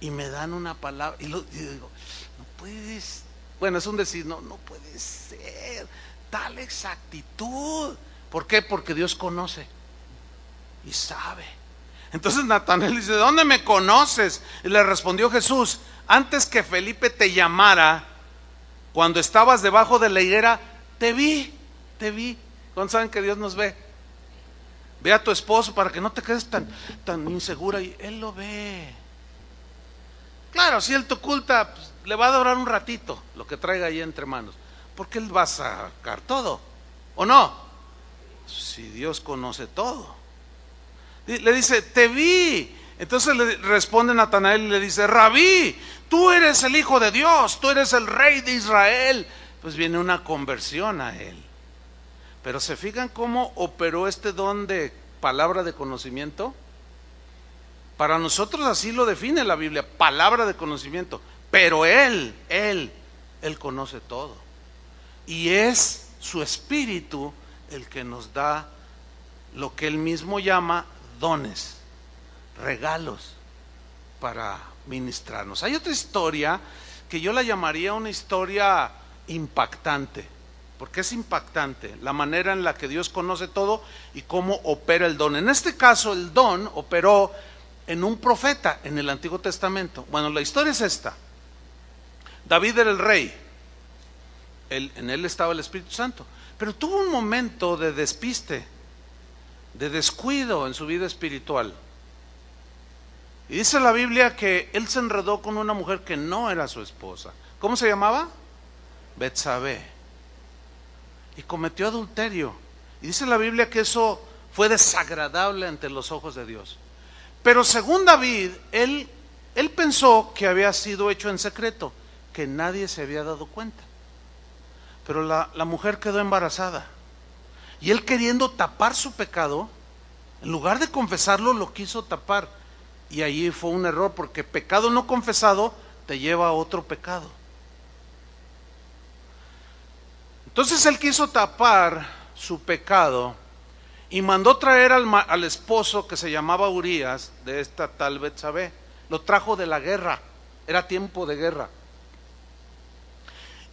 Y me dan una palabra y digo: no puedes, bueno, es un decir, no puede ser tal exactitud. ¿Por qué? Porque Dios conoce y sabe. Entonces Natanael dice: ¿de dónde me conoces? Y le respondió Jesús: antes que Felipe te llamara, cuando estabas debajo de la higuera, te vi. ¿Cuántos saben que Dios nos ve? Ve a tu esposo para que no te quedes tan insegura, y Él lo ve. Claro, si Él te oculta, pues, le va a durar un ratito lo que traiga ahí entre manos, porque Él va a sacar todo, ¿o no? Si Dios conoce todo. Le dice: te vi. Entonces le responde Natanael y le dice: Rabí, tú eres el Hijo de Dios, tú eres el Rey de Israel. Pues viene una conversión a él. Pero ¿se fijan cómo operó este don de palabra de conocimiento? Para nosotros así lo define la Biblia: palabra de conocimiento. Pero Él conoce todo. Y es su Espíritu el que nos da lo que Él mismo llama dones, regalos para ministrarnos. Hay otra historia que yo la llamaría una historia impactante, porque es impactante la manera en la que Dios conoce todo y cómo opera el don. En este caso, el don operó en un profeta en el Antiguo Testamento. Bueno, la historia es esta: David era el rey, en él estaba el Espíritu Santo, Pero tuvo un momento de despiste, de descuido en su vida espiritual. Y dice la Biblia que él se enredó con una mujer que no era su esposa. ¿Cómo se llamaba? Betsabé. Y cometió adulterio. Y dice la Biblia que eso fue desagradable ante los ojos de Dios. Pero según David, él pensó que había sido hecho en secreto, que nadie se había dado cuenta. Pero la mujer quedó embarazada. Y él, queriendo tapar su pecado, en lugar de confesarlo, lo quiso tapar. Y ahí fue un error, porque pecado no confesado te lleva a otro pecado. Entonces él quiso tapar su pecado y mandó traer al esposo que se llamaba Urías, de esta tal Betsabé. Lo trajo de la guerra, era tiempo de guerra.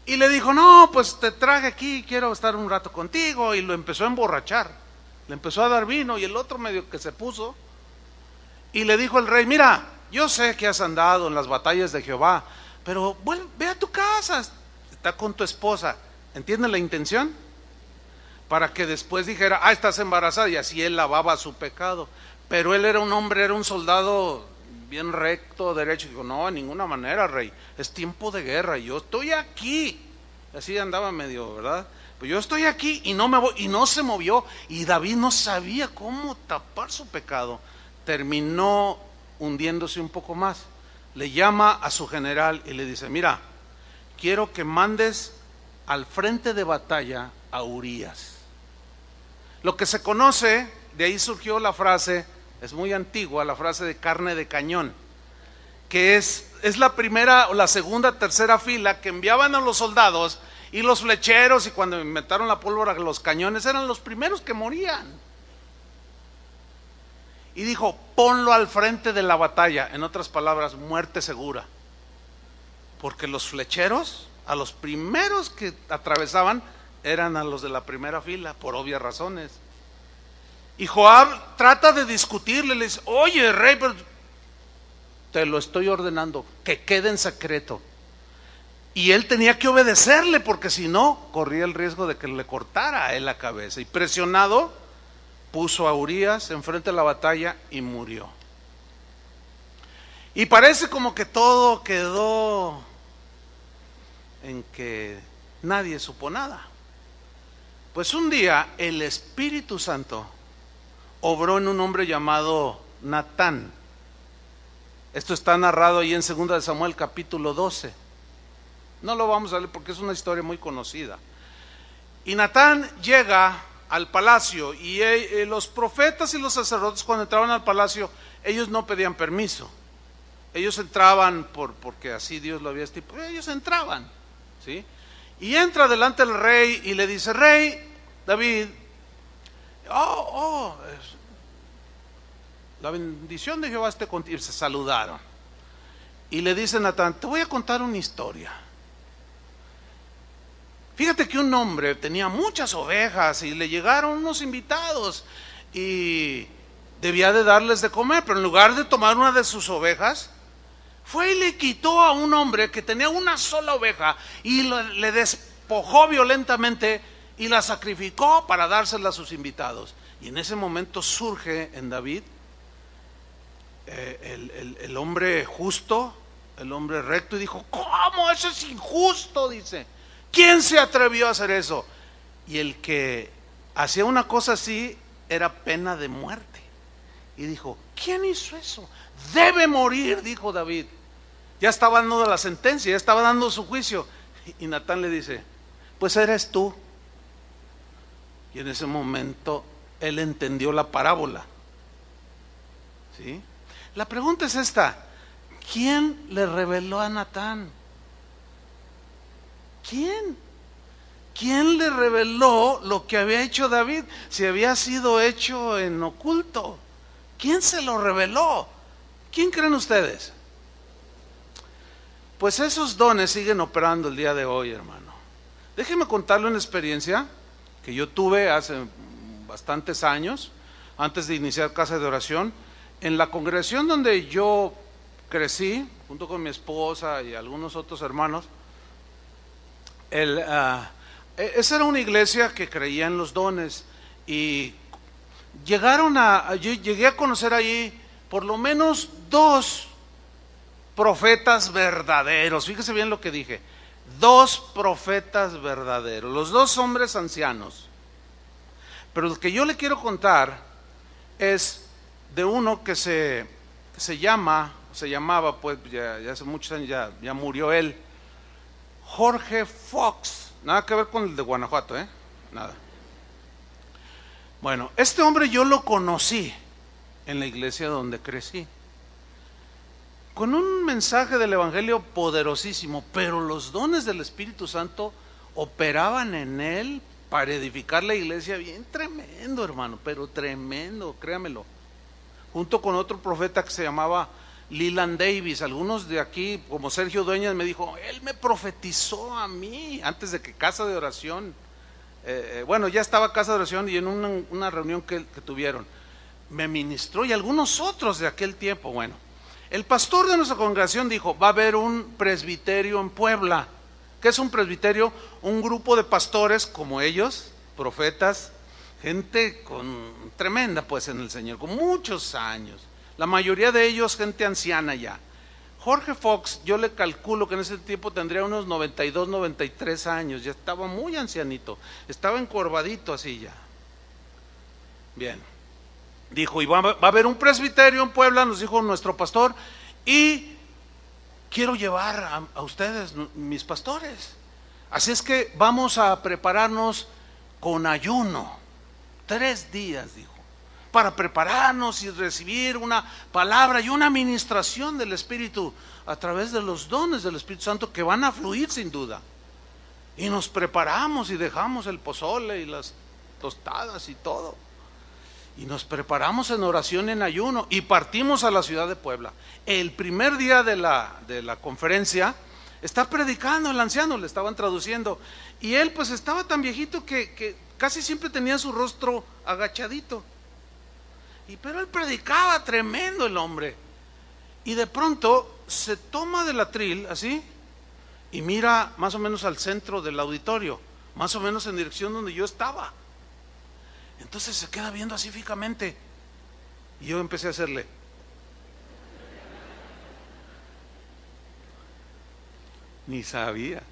Y le dijo, no, pues te traje aquí, quiero estar un rato contigo. Y lo empezó a emborrachar, le empezó a dar vino, y el otro medio que se puso. Y le dijo el rey, mira, yo sé que has andado en las batallas de Jehová, pero bueno, ve a tu casa, está con tu esposa. ¿Entiendes la intención? Para que después dijera, estás embarazada, y así él lavaba su pecado. Pero él era un hombre, era un soldado bien recto, derecho. Dijo, no, de ninguna manera, rey, es tiempo de guerra, y yo estoy aquí. Así andaba medio, ¿verdad? Pues yo estoy aquí y no me voy, y no se movió. Y David no sabía cómo tapar su pecado. Terminó hundiéndose un poco más. Le llama a su general y le dice, mira, quiero que mandes al frente de batalla a Urías. Lo que se conoce, de ahí surgió la frase, es muy antigua, la frase de carne de cañón, que es la primera o la segunda, tercera fila que enviaban a los soldados, y los flecheros, y cuando inventaron la pólvora, los cañones eran los primeros que morían. Y dijo, ponlo al frente de la batalla, en otras palabras, muerte segura. Porque los flecheros, a los primeros que atravesaban, eran a los de la primera fila, por obvias razones. Y Joab trata de discutirle, le dice, oye rey, pero te lo estoy ordenando, que quede en secreto. Y él tenía que obedecerle, porque si no, corría el riesgo de que le cortara a él la cabeza. Y presionado, puso a Urías enfrente de la batalla y murió. Y parece como que todo quedó en que nadie supo nada. Pues un día el Espíritu Santo obró en un hombre llamado Natán. Esto está narrado ahí en 2 de Samuel capítulo 12. No lo vamos a leer porque es una historia muy conocida. Y Natán llega al palacio, y los profetas y los sacerdotes, cuando entraban al palacio, ellos no pedían permiso. Ellos entraban porque así Dios lo había estipulado. Ellos entraban, ¿sí? Y entra delante del rey y le dice, rey David, la bendición de Jehová esté contigo. Se saludaron. Y le dice Natán, te voy a contar una historia. Fíjate que un hombre tenía muchas ovejas y le llegaron unos invitados y debía de darles de comer, pero en lugar de tomar una de sus ovejas, fue y le quitó a un hombre que tenía una sola oveja y le despojó violentamente y la sacrificó para dársela a sus invitados. Y en ese momento surge en David el hombre justo, el hombre recto, y dijo, ¿cómo? Eso es injusto, dice. ¿Quién se atrevió a hacer eso? Y el que hacía una cosa así era pena de muerte. Y dijo, ¿quién hizo eso? Debe morir, dijo David. Ya estaba dando la sentencia, ya estaba dando su juicio. Y Natán le dice, pues eres tú. Y en ese momento él entendió la parábola. ¿Sí? La pregunta es esta, ¿quién le reveló a Natán? ¿Quién? ¿Quién le reveló lo que había hecho David? Si había sido hecho en oculto. ¿Quién se lo reveló? ¿Quién creen ustedes? Pues esos dones siguen operando el día de hoy, hermano. Déjeme contarle una experiencia que yo tuve hace bastantes años, antes de iniciar Casa de Oración, en la congregación donde yo crecí, junto con mi esposa y algunos otros hermanos. Esa era una iglesia que creía en los dones y yo llegué a conocer ahí por lo menos 2 profetas verdaderos. Fíjese bien lo que dije, 2 profetas verdaderos, los 2 hombres ancianos. Pero lo que yo le quiero contar es de uno que se llamaba, pues ya hace muchos años ya murió él, Jorge Fox. Nada que ver con el de Guanajuato, nada. Bueno, este hombre yo lo conocí en la iglesia donde crecí, con un mensaje del evangelio poderosísimo, pero los dones del Espíritu Santo operaban en él para edificar la iglesia bien tremendo, hermano, pero tremendo, créamelo. Junto con otro profeta que se llamaba Leland Davis. Algunos de aquí, como Sergio Dueñas, me dijo, él me profetizó a mí antes de que Casa de Oración, bueno, ya estaba Casa de Oración, y en una reunión que tuvieron, me ministró, y algunos otros de aquel tiempo. Bueno, el pastor de nuestra congregación dijo, va a haber un presbiterio en Puebla. ¿Qué es un presbiterio? Un grupo de pastores como ellos, profetas, gente tremenda pues en el Señor, con muchos años. La mayoría de ellos gente anciana ya. Jorge Fox, yo le calculo que en ese tiempo tendría unos 92, 93 años, ya estaba muy ancianito, estaba encorvadito así ya. Bien, dijo, y va a haber un presbiterio en Puebla, nos dijo nuestro pastor, y quiero llevar a ustedes, mis pastores. Así es que vamos a prepararnos con ayuno, 3 días, dijo, para prepararnos y recibir una palabra y una administración del Espíritu a través de los dones del Espíritu Santo que van a fluir sin duda. Y nos preparamos y dejamos el pozole y las tostadas y todo, y nos preparamos en oración, en ayuno, y partimos a la ciudad de Puebla. El primer día de la conferencia está predicando el anciano, le estaban traduciendo, y él pues estaba tan viejito que casi siempre tenía su rostro agachadito. Pero él predicaba tremendo el hombre, y de pronto se toma del atril así y mira más o menos al centro del auditorio, más o menos en dirección donde yo estaba. Entonces se queda viendo así fijamente, y yo empecé a hacerle, ni sabía.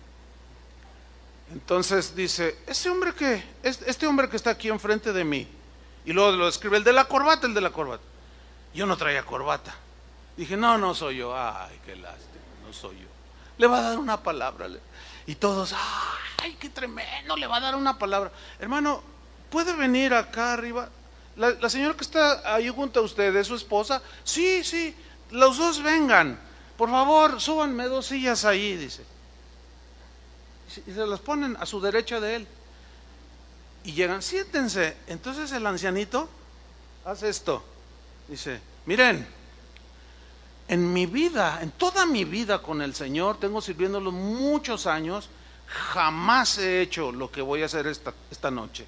Entonces dice, este hombre que está aquí enfrente de mí, y luego lo escribe, el de la corbata. Yo no traía corbata. Dije, no soy yo. Ay, qué lástima, no soy yo. Le va a dar una palabra. Y todos, ay, qué tremendo, le va a dar una palabra. Hermano, ¿puede venir acá arriba? La señora que está ahí junto a usted, ¿es su esposa? Sí, los 2 vengan. Por favor, súbanme 2 sillas ahí, dice. Y se las ponen a su derecha de él. Y llegan, siéntense. Entonces el ancianito hace esto. Dice, miren, en mi vida, en toda mi vida con el Señor, tengo sirviéndolo muchos años, jamás he hecho lo que voy a hacer esta noche.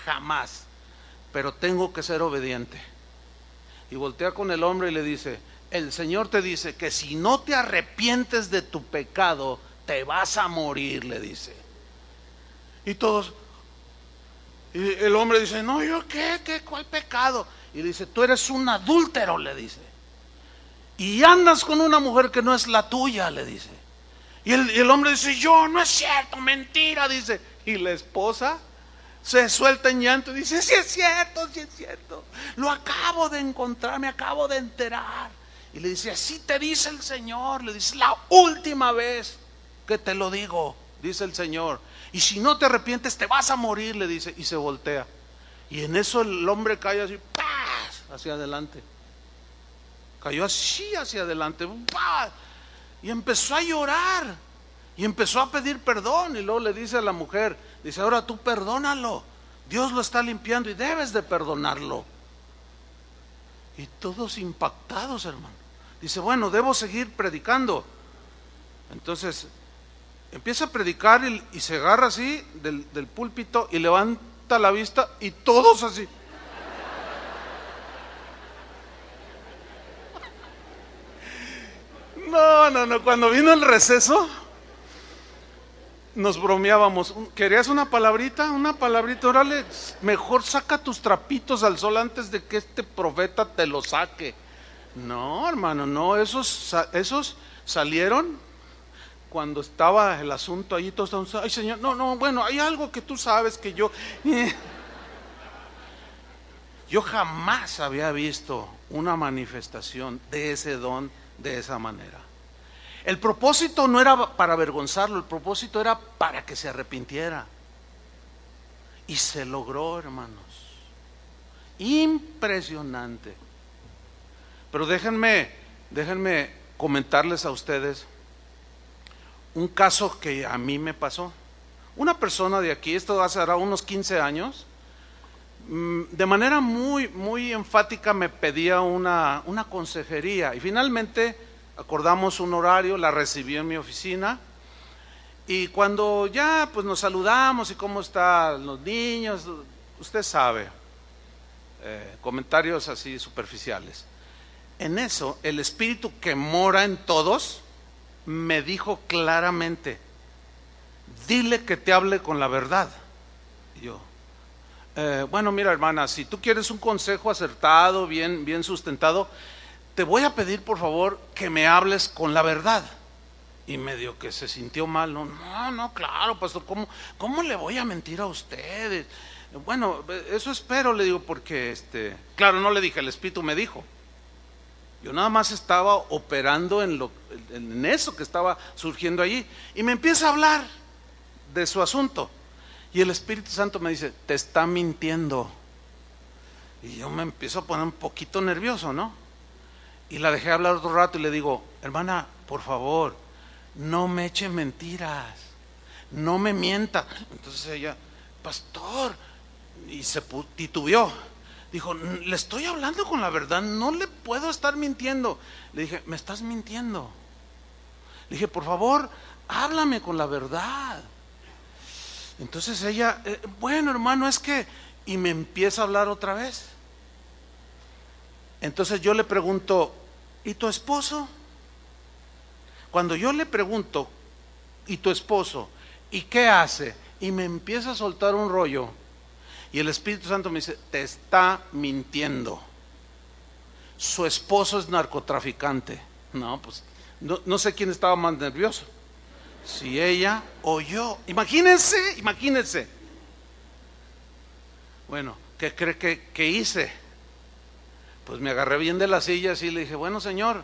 Jamás. Pero tengo que ser obediente. Y voltea con el hombre y le dice, el Señor te dice que si no te arrepientes de tu pecado, te vas a morir, le dice. Y todos, y el hombre dice, no, ¿yo qué? ¿Cuál pecado? Y le dice, tú eres un adúltero, le dice, y andas con una mujer que no es la tuya, le dice. Y el hombre dice, yo, no es cierto, mentira, dice. Y la esposa se suelta en llanto y dice, sí es cierto, lo acabo de encontrar, me acabo de enterar. Y le dice, así te dice el Señor, le dice, la última vez que te lo digo, dice el Señor, y si no te arrepientes te vas a morir, le dice, y se voltea. Y en eso el hombre cae así, ¡paz!, hacia adelante. Cayó así hacia adelante, ¡paz!, y empezó a llorar, y empezó a pedir perdón. Y luego le dice a la mujer, dice, ahora tú perdónalo, Dios lo está limpiando y debes de perdonarlo. Y todos impactados, hermano. Dice, bueno, debo seguir predicando. Entonces empieza a predicar y se agarra así del púlpito y levanta la vista, y todos así. No, cuando vino el receso, nos bromeábamos, ¿querías una palabrita? Una palabrita, órale, mejor saca tus trapitos al sol antes de que este profeta te lo saque. No, hermano, no, esos salieron cuando estaba el asunto allí, todos estaban, ay Señor, no, bueno, hay algo que tú sabes que yo jamás había visto una manifestación de ese don de esa manera. El propósito no era para avergonzarlo, el propósito era para que se arrepintiera. Y se logró, hermanos. Impresionante. Pero déjenme comentarles a ustedes un caso que a mí me pasó. Una persona de aquí, esto hace ahora unos 15 años, de manera muy enfática me pedía una consejería, y finalmente acordamos un horario, la recibí en mi oficina, y cuando ya pues nos saludamos y cómo están los niños, usted sabe, comentarios así superficiales. En eso, el Espíritu que mora en todos me dijo claramente, dile que te hable con la verdad. Y yo, bueno, mira hermana, si tú quieres un consejo acertado, bien sustentado, te voy a pedir por favor que me hables con la verdad. Y medio que se sintió mal, no, claro, pastor, ¿cómo le voy a mentir a ustedes? Bueno, eso espero, le digo, porque claro, no le dije, el Espíritu me dijo. Yo nada más estaba operando en eso que estaba surgiendo allí, y me empieza a hablar de su asunto, y el Espíritu Santo me dice, te está mintiendo. Y yo me empiezo a poner un poquito nervioso, ¿no? Y la dejé hablar otro rato y le digo, hermana, por favor, no me eche mentiras, no me mienta. Entonces ella, pastor, y se titubeó. Dijo, le estoy hablando con la verdad, no le puedo estar mintiendo. Le dije, me estás mintiendo. Le dije, por favor, háblame con la verdad. Entonces ella, bueno hermano, es que, y me empieza a hablar otra vez. Entonces yo le pregunto, ¿y tu esposo? Cuando yo le pregunto, ¿y tu esposo? ¿Y qué hace? Y me empieza a soltar un rollo. Y el Espíritu Santo me dice, te está mintiendo. Su esposo es narcotraficante. No, pues, no sé quién estaba más nervioso. Si ella o yo. Imagínense. Bueno, ¿qué cree que hice? Pues me agarré bien de las sillas y le dije, bueno Señor,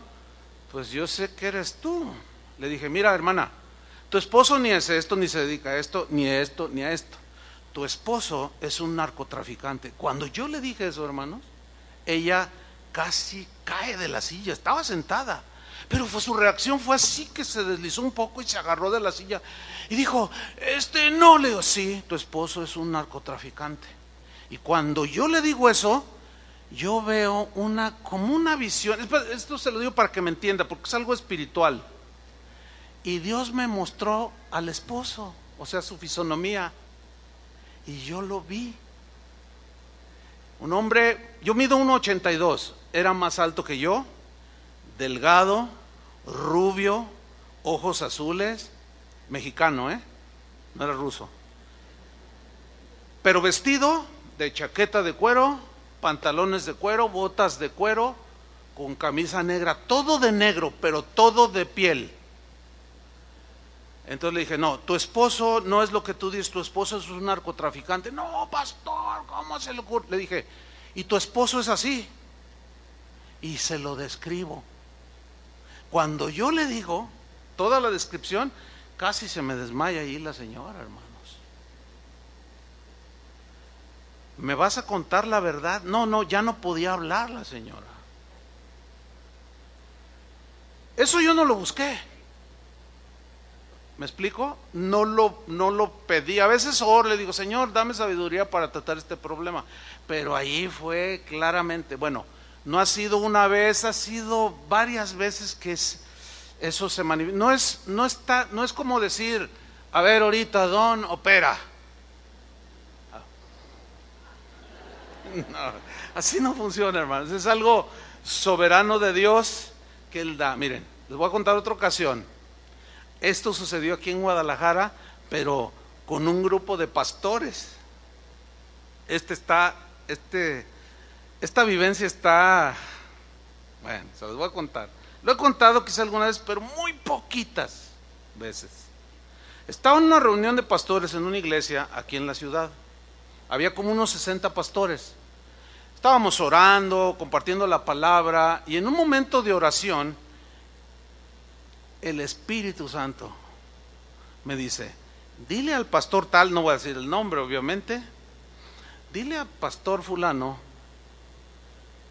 pues yo sé que eres tú. Le dije, mira hermana, tu esposo ni es esto, ni se dedica a esto, ni a esto, ni a esto. Tu esposo es un narcotraficante. Cuando yo le dije eso, hermanos, ella casi cae de la silla, estaba sentada, pero su reacción fue así, que se deslizó un poco y se agarró de la silla y dijo, no, le digo, sí, tu esposo es un narcotraficante. Y cuando yo le digo eso, yo veo como una visión. Esto se lo digo para que me entienda, porque es algo espiritual. Y Dios me mostró al esposo, o sea, su fisonomía, y yo lo vi. Un hombre, yo mido 1.82, era más alto que yo, delgado, rubio, ojos azules, mexicano, no era ruso, pero vestido de chaqueta de cuero, pantalones de cuero, botas de cuero, con camisa negra, todo de negro, pero todo de piel. Entonces le dije, no, tu esposo no es lo que tú dices, tu esposo es un narcotraficante. No, pastor, ¿cómo se le ocurre? Le dije, y tu esposo es así. Y se lo describo. Cuando yo le digo toda la descripción, casi se me desmaya ahí la señora, hermanos. ¿Me vas a contar la verdad? No, ya no podía hablar la señora. Eso yo no lo busqué. ¿Me explico? No lo pedí. A veces le digo, Señor, dame sabiduría para tratar este problema. Pero ahí fue claramente, bueno, no ha sido una vez, ha sido varias veces que eso se manifiesta. No es como decir, a ver, ahorita Don opera. No, así no funciona, hermanos. Es algo soberano de Dios que Él da. Miren, les voy a contar otra ocasión. Esto sucedió aquí en Guadalajara pero con un grupo de pastores. Esta vivencia está, bueno, se los voy a contar. Lo he contado quizá alguna vez, pero muy poquitas veces. Estaba en una reunión de pastores en una iglesia aquí en la ciudad. Había como unos 60 pastores. Estábamos orando, compartiendo la palabra, y en un momento de oración, el Espíritu Santo me dice: dile al pastor tal, no voy a decir el nombre obviamente, dile al pastor fulano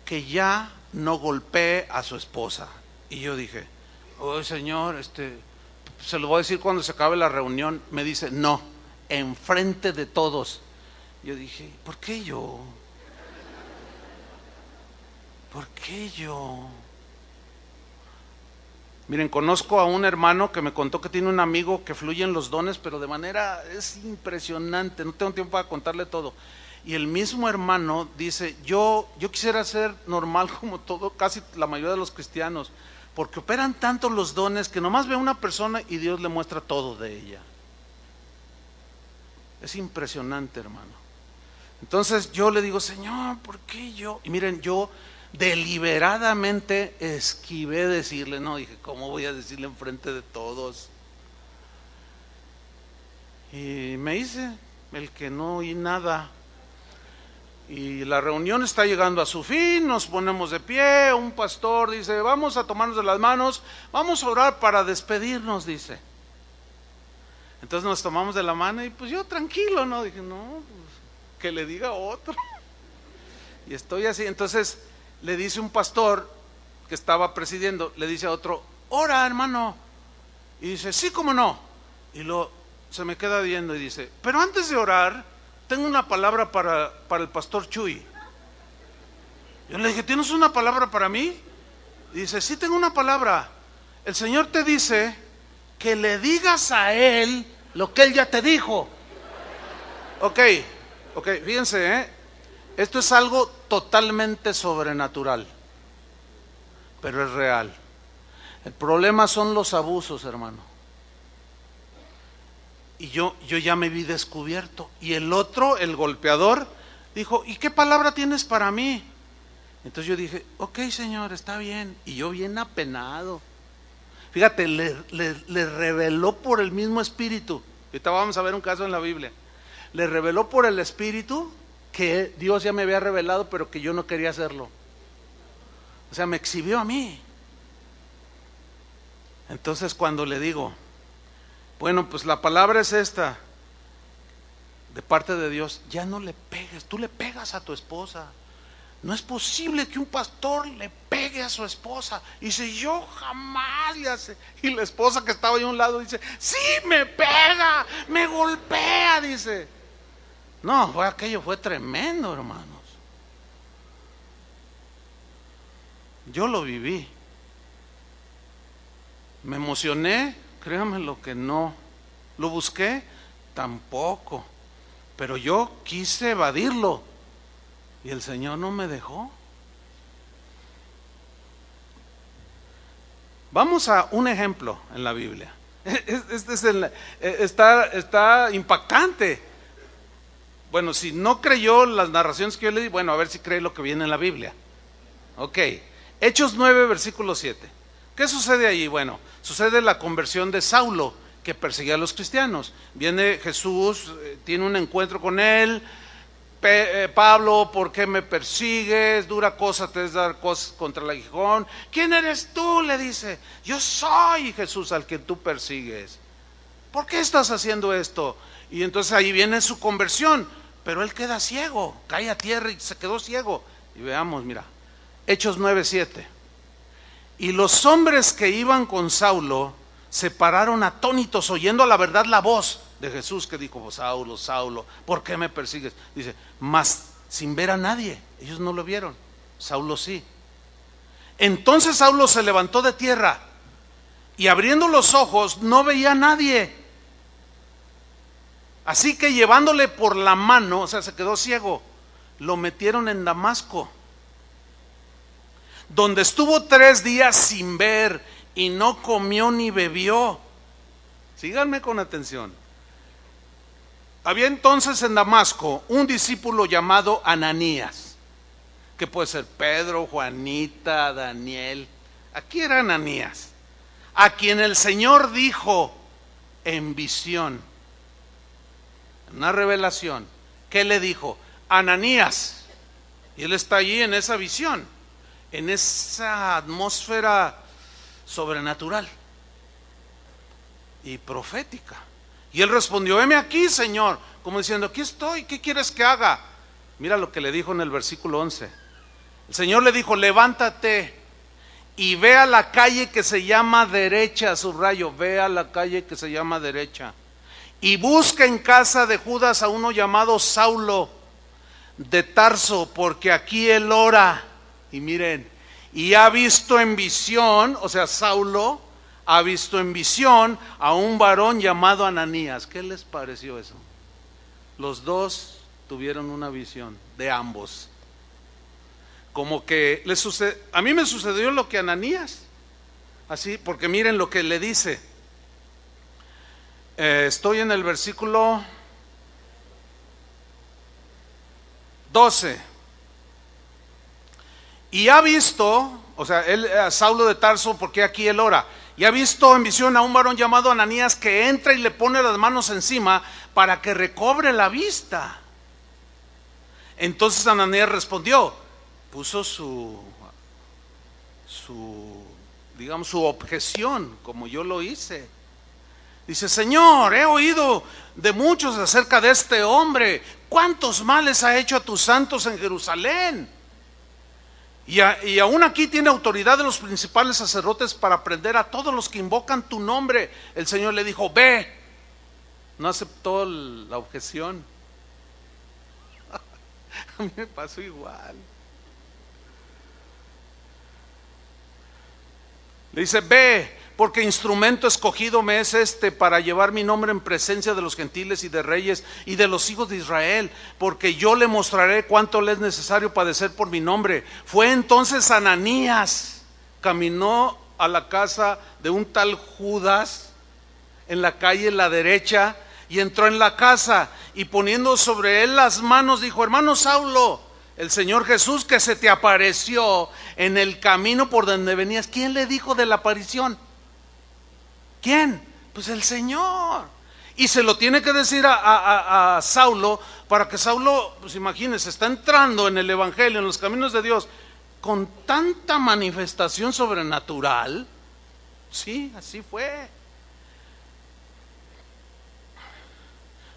que ya no golpee a su esposa. Y yo dije: oh Señor, se lo voy a decir cuando se acabe la reunión. Me dice: no, enfrente de todos. Yo dije: ¿por qué yo? ¿Por qué yo? Miren, conozco a un hermano que me contó que tiene un amigo que fluye en los dones, pero de manera, es impresionante, no tengo tiempo para contarle todo. Y el mismo hermano dice: yo quisiera ser normal como todo, casi la mayoría de los cristianos, porque operan tanto los dones que nomás ve a una persona y Dios le muestra todo de ella. Es impresionante, hermano. Entonces yo le digo: Señor, ¿por qué yo? Y miren, yo deliberadamente esquivé decirle, no, dije, ¿cómo voy a decirle enfrente de todos? Y me hice el que no oí nada. Y la reunión está llegando a su fin, nos ponemos de pie, un pastor dice: vamos a tomarnos de las manos, vamos a orar para despedirnos, dice. Entonces nos tomamos de la mano y pues yo tranquilo, ¿no? Dije: no, pues, que le diga otro. Y estoy así. Entonces le dice un pastor que estaba presidiendo, le dice a otro: ora, hermano. Y dice: sí, cómo no. Y se me queda viendo y dice: pero antes de orar, tengo una palabra para el pastor Chuy. Yo le dije: ¿tienes una palabra para mí? Y dice: sí, tengo una palabra. El Señor te dice que le digas a él lo que él ya te dijo. Ok, fíjense, esto es algo totalmente sobrenatural, pero es real. El problema son los abusos, hermano. Y yo ya me vi descubierto. Y el otro, el golpeador, dijo: ¿y qué palabra tienes para mí? Entonces yo dije: ok, Señor, está bien. Y yo bien apenado. Fíjate, le reveló por el mismo Espíritu. Ahorita vamos a ver un caso en la Biblia. Le reveló por el Espíritu que Dios ya me había revelado, pero que yo no quería hacerlo. O sea, me exhibió a mí. Entonces cuando le digo: bueno, pues la palabra es esta, de parte de Dios, ya no le pegues, tú le pegas a tu esposa. No es posible que un pastor le pegue a su esposa. Y dice: yo jamás le hace. Y la esposa que estaba ahí a un lado dice: sí, me pega, me golpea, dice. No, aquello fue tremendo, hermanos. Yo lo viví. Me emocioné, créanme lo que no. Lo busqué, tampoco. Pero yo quise evadirlo y el Señor no me dejó. Vamos a un ejemplo en la Biblia. Está impactante. Bueno, si no creyó las narraciones que yo le di, bueno, a ver si cree lo que viene en la Biblia. Ok, Hechos 9, versículo 7. ¿Qué sucede ahí? Bueno, sucede la conversión de Saulo, que perseguía a los cristianos. Viene Jesús, tiene un encuentro con él. Pablo, ¿por qué me persigues? Dura cosa te es dar cosas contra el aguijón. ¿Quién eres tú?, le dice. Yo soy Jesús al que tú persigues. ¿Por qué estás haciendo esto? Y entonces ahí viene su conversión, pero él queda ciego, cae a tierra y se quedó ciego. Y veamos, mira, Hechos 9:7. Y los hombres que iban con Saulo se pararon atónitos, oyendo a la verdad la voz de Jesús, que dijo: Saulo, Saulo, ¿por qué me persigues? Dice: mas sin ver a nadie. Ellos no lo vieron, Saulo sí. Entonces Saulo se levantó de tierra y abriendo los ojos no veía a nadie. Así que llevándole por la mano, o sea, se quedó ciego, lo metieron en Damasco, donde estuvo 3 días sin ver y no comió ni bebió. Síganme con atención. Había entonces en Damasco un discípulo llamado Ananías, que puede ser Pedro, Juanita, Daniel. Aquí era Ananías, a quien el Señor dijo en visión, en una revelación. ¿Qué le dijo? Ananías. Y él está allí en esa visión, en esa atmósfera sobrenatural y profética. Y él respondió: heme aquí, Señor, como diciendo, aquí estoy, ¿qué quieres que haga? Mira lo que le dijo en el versículo 11. El Señor le dijo: levántate y ve a la calle que se llama derecha, subrayo, ve a la calle que se llama derecha, y busca en casa de Judas a uno llamado Saulo de Tarso, porque aquí él ora. Y miren, y ha visto en visión, o sea, Saulo ha visto en visión a un varón llamado Ananías. ¿Qué les pareció eso? Los dos tuvieron una visión de ambos. Como que a mí me sucedió lo que a Ananías. Así, porque miren lo que le dice. Estoy en el versículo 12. Y ha visto, o sea, Saulo de Tarso, porque aquí él ora, y ha visto en visión a un varón llamado Ananías que entra y le pone las manos encima para que recobre la vista. Entonces Ananías respondió, puso su objeción, como yo lo hice. Dice: Señor, he oído de muchos acerca de este hombre. ¿Cuántos males ha hecho a tus santos en Jerusalén? Y aún aquí tiene autoridad de los principales sacerdotes para prender a todos los que invocan tu nombre. El Señor le dijo: ve. No aceptó la objeción. A mí me pasó igual. Le dice: ve, porque instrumento escogido me es este para llevar mi nombre en presencia de los gentiles y de reyes y de los hijos de Israel, porque yo le mostraré cuánto le es necesario padecer por mi nombre. Fue entonces Ananías, caminó a la casa de un tal Judas en la calle La Derecha, y entró en la casa, y poniendo sobre él las manos dijo: hermano Saulo, el Señor Jesús que se te apareció en el camino por donde venías. ¿Quién le dijo de la aparición? ¿Quién? Pues el Señor. Y se lo tiene que decir a Saulo, para que Saulo, pues imagínense, está entrando en el Evangelio, en los caminos de Dios, con tanta manifestación sobrenatural. Sí, así fue.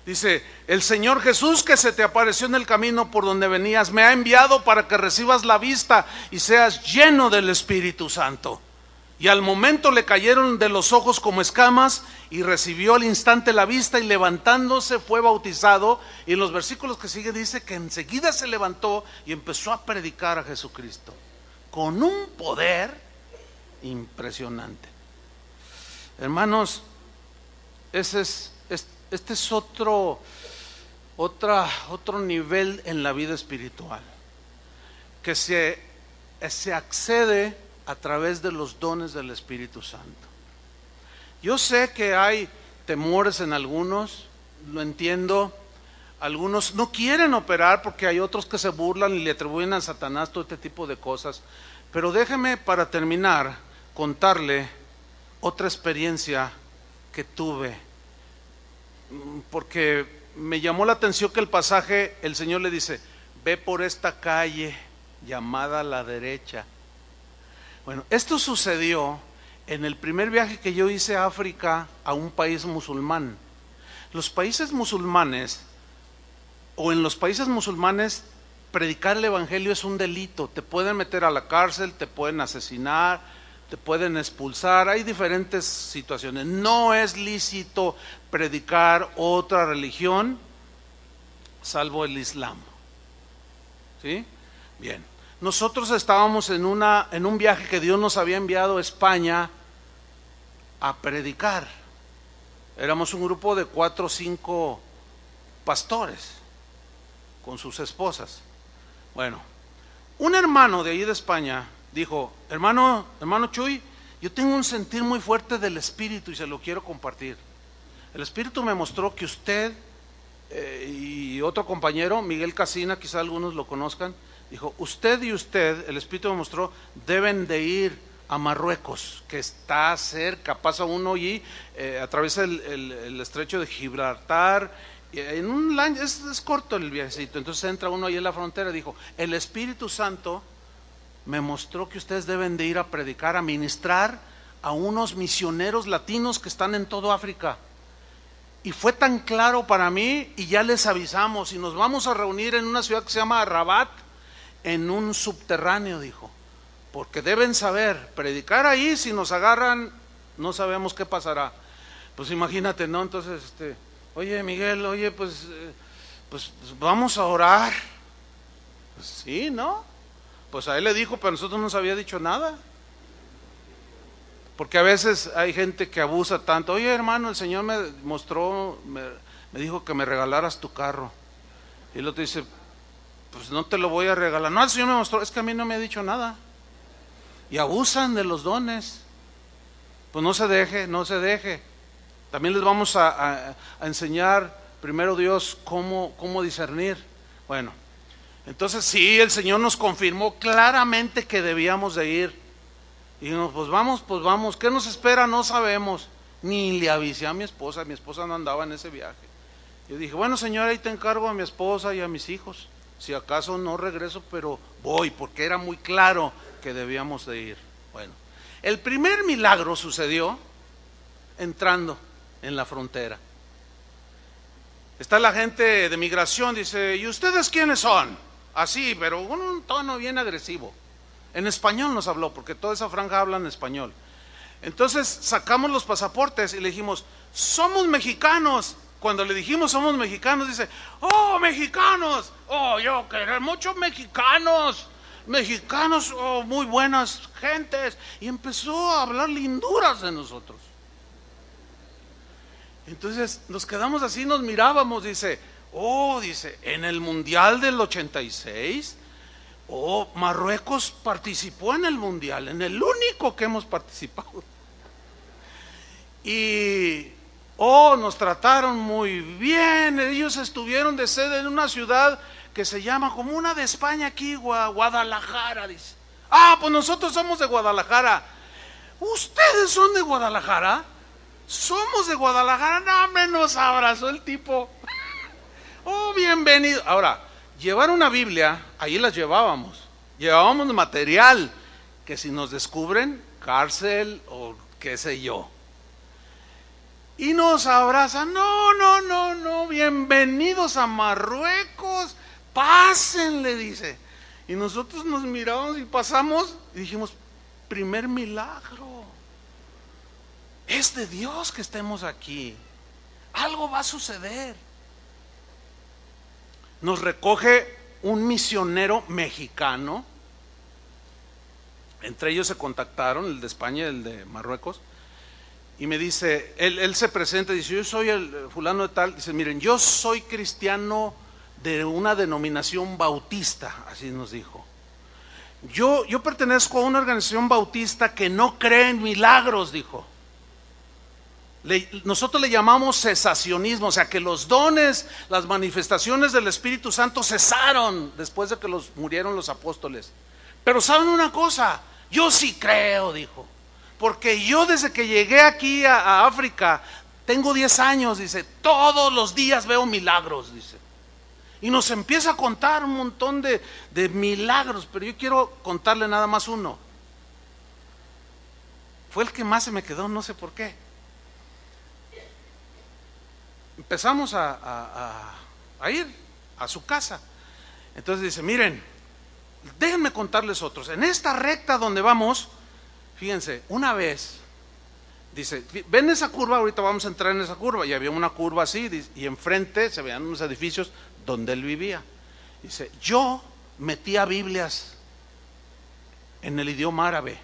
Dice: el Señor Jesús que se te apareció en el camino por donde venías, me ha enviado para que recibas la vista y seas lleno del Espíritu Santo. Y al momento le cayeron de los ojos como escamas, y recibió al instante la vista, y levantándose fue bautizado. Y en los versículos que sigue dice que enseguida se levantó y empezó a predicar a Jesucristo con un poder impresionante. Hermanos, este es otro nivel en la vida espiritual, que se accede a través de los dones del Espíritu Santo. Yo sé que hay temores en algunos, lo entiendo. Algunos no quieren operar porque hay otros que se burlan y le atribuyen a Satanás todo este tipo de cosas. Pero déjeme, para terminar, contarle otra experiencia que tuve, porque me llamó la atención que el pasaje, el Señor le dice: ve por esta calle llamada La Derecha. Bueno, esto sucedió en el primer viaje que yo hice a África, a un país musulmán. Los países musulmanes, o en los países musulmanes, predicar el evangelio es un delito. Te pueden meter a la cárcel, te pueden asesinar, te pueden expulsar. Hay diferentes situaciones. No es lícito predicar otra religión salvo el Islam. ¿Sí? Bien. Nosotros estábamos en un viaje que Dios nos había enviado a España a predicar. Éramos un grupo de 4 o 5 pastores con sus esposas. Bueno, un hermano de ahí de España dijo: hermano Chuy, yo tengo un sentir muy fuerte del Espíritu y se lo quiero compartir. El Espíritu me mostró que usted y otro compañero, Miguel Casina, quizá algunos lo conozcan, dijo, usted y usted, el Espíritu me mostró, deben de ir a Marruecos, que está cerca, pasa uno y atraviesa el estrecho de Gibraltar, en un año, es corto el viajecito, entonces entra uno ahí en la frontera, dijo, el Espíritu Santo me mostró que ustedes deben de ir a predicar, a ministrar a unos misioneros latinos que están en todo África. Y fue tan claro para mí, y ya les avisamos, y nos vamos a reunir en una ciudad que se llama Rabat, en un subterráneo, dijo, porque deben saber, predicar ahí, si nos agarran, no sabemos qué pasará. Pues imagínate, ¿no? Entonces, oye Miguel, oye, pues vamos a orar. Pues sí, ¿no? Pues a él le dijo, pero a nosotros no nos había dicho nada. Porque a veces hay gente que abusa tanto. Oye hermano, el Señor me mostró, me dijo que me regalaras tu carro. Y el otro dice, pues no te lo voy a regalar. No, el Señor me mostró, es que a mí no me ha dicho nada. Y abusan de los dones. Pues no se deje, no se deje. También les vamos a enseñar, primero Dios, cómo discernir. Bueno, entonces sí, el Señor nos confirmó claramente que debíamos de ir. Y dijimos, pues vamos, ¿qué nos espera? No sabemos. Ni le avisé a mi esposa no andaba en ese viaje. Yo dije, bueno Señor, ahí te encargo a mi esposa y a mis hijos. Si acaso no regreso, pero voy, porque era muy claro que debíamos de ir. Bueno, el primer milagro sucedió entrando en la frontera. Está la gente de migración, dice, ¿y ustedes quiénes son? Así, pero con un tono bien agresivo. En español nos habló, porque toda esa franja habla en español. Entonces sacamos los pasaportes y le dijimos, somos mexicanos. Cuando le dijimos somos mexicanos, dice, oh, mexicanos, oh, yo quiero muchos mexicanos, oh, muy buenas gentes. Y empezó a hablar linduras de nosotros. Entonces nos quedamos así, nos mirábamos, dice, en el Mundial del 86, Marruecos participó en el Mundial, en el único que hemos participado. Y nos trataron muy bien. Ellos estuvieron de sede en una ciudad que se llama como una de España aquí, Guadalajara, dice. Pues nosotros somos de Guadalajara. ¿Ustedes son de Guadalajara? Somos de Guadalajara. No, me nos abrazó el tipo. Bienvenido. Ahora, llevar una Biblia, ahí las llevábamos material, que si nos descubren, cárcel o qué sé yo. Y nos abrazan, no, bienvenidos a Marruecos, pásenle, dice. Y nosotros nos miramos y pasamos y dijimos, primer milagro, es de Dios que estemos aquí, algo va a suceder. Nos recoge un misionero mexicano, entre ellos se contactaron, el de España y el de Marruecos, y me dice, él se presenta y dice, yo soy el fulano de tal, dice, miren, yo soy cristiano de una denominación bautista, así nos dijo. Yo pertenezco a una organización bautista que no cree en milagros, dijo. Nosotros le llamamos cesacionismo, o sea que los dones, las manifestaciones del Espíritu Santo cesaron después de que murieron los apóstoles. Pero ¿saben una cosa? Yo sí creo, dijo, porque yo desde que llegué aquí a África, tengo 10 años, dice, todos los días veo milagros, dice. Y nos empieza a contar un montón de milagros, pero yo quiero contarle nada más uno. Fue el que más se me quedó, no sé por qué. Empezamos a ir a su casa. Entonces dice, miren, déjenme contarles otros. En esta recta donde vamos, fíjense, una vez, dice, ven esa curva, ahorita vamos a entrar en esa curva, y había una curva así, y enfrente se veían unos edificios donde él vivía. Dice, yo metía Biblias en el idioma árabe,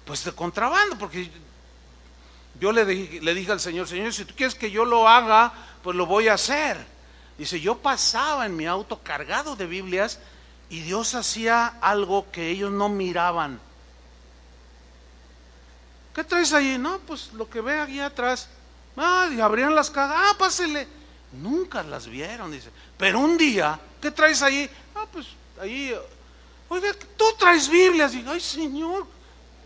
pues de contrabando, porque yo le dije al Señor, Señor, si tú quieres que yo lo haga, pues lo voy a hacer. Dice, yo pasaba en mi auto cargado de Biblias y Dios hacía algo que ellos no miraban. ¿Qué traes ahí? No, pues lo que ve aquí atrás. Y abrían las cajas, pásele. Nunca las vieron, dice. Pero un día, ¿qué traes ahí? Ah, pues ahí, oiga, tú traes Biblias. Digo, ay, Señor,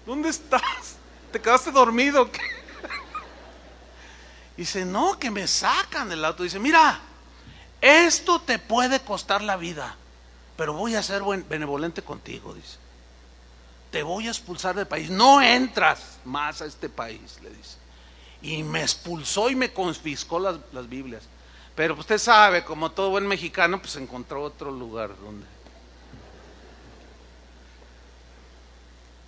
¿dónde estás? ¿Te quedaste dormido? ¿Qué? Dice, no, que me sacan del auto. Dice, mira, esto te puede costar la vida, pero voy a ser benevolente contigo, dice. Te voy a expulsar del país, no entras más a este país, le dice. Y me expulsó y me confiscó las Biblias. Pero usted sabe, como todo buen mexicano, pues encontró otro lugar donde.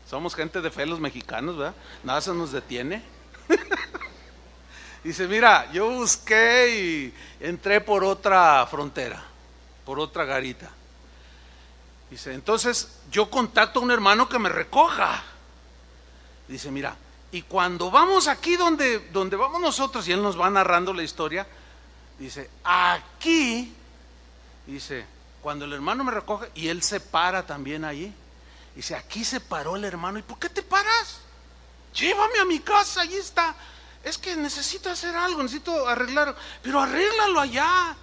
Somos gente de fe los mexicanos, ¿verdad? Nada se nos detiene. Dice, mira, yo busqué y entré por otra frontera, por otra garita. Dice, entonces yo contacto a un hermano que me recoja. Dice, mira, y cuando vamos aquí donde vamos nosotros, y él nos va narrando la historia, dice, aquí, dice, cuando el hermano me recoge, y él se para también allí. Dice, aquí se paró el hermano. ¿Y por qué te paras? Llévame a mi casa, allí está. Es que necesito hacer algo, necesito arreglar. Pero arréglalo allá,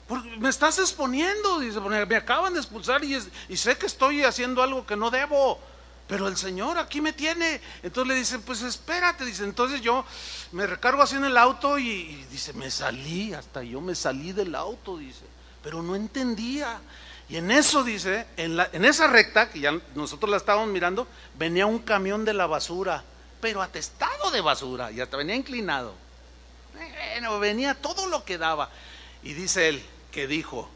porque me estás exponiendo. Dice, me acaban de expulsar y sé que estoy haciendo algo que no debo, pero el Señor aquí me tiene. Entonces le dicen, pues espérate. Dice, entonces yo me recargo así en el auto y dice, me salí del auto, dice, pero no entendía. Y en eso, dice, en esa recta, que ya nosotros la estábamos mirando, venía un camión de la basura, pero atestado de basura, y hasta venía inclinado. Bueno, venía todo lo que daba. Y dice él, que dijo,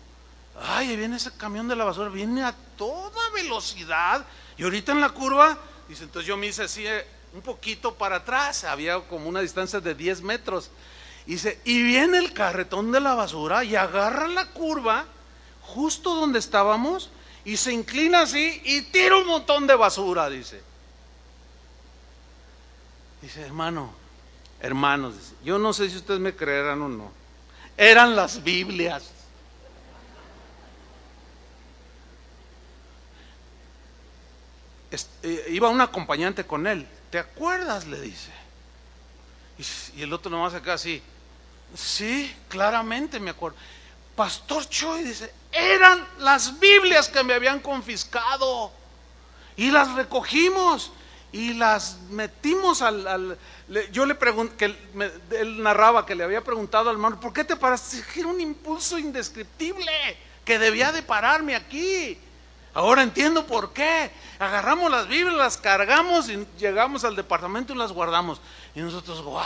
ay, ahí viene ese camión de la basura, viene a toda velocidad, y ahorita en la curva, dice, entonces yo me hice así un poquito para atrás, había como una distancia de 10 metros, dice, y viene el carretón de la basura y agarra la curva, justo donde estábamos, y se inclina así y tira un montón de basura, dice. Dice, hermanos, dice, yo no sé si ustedes me creerán o no, eran las Biblias. Iba un acompañante con él. ¿Te acuerdas?, le dice. Y el otro nomás acá así, sí, claramente me acuerdo. Pastor Choi, dice, eran las Biblias que me habían confiscado y las recogimos y las metimos yo le pregunté, él narraba que le había preguntado al hermano, ¿por qué te paraste? Era un impulso indescriptible que debía de pararme aquí. Ahora entiendo por qué. Agarramos las Biblias, las cargamos y llegamos al departamento y las guardamos. Y nosotros, wow,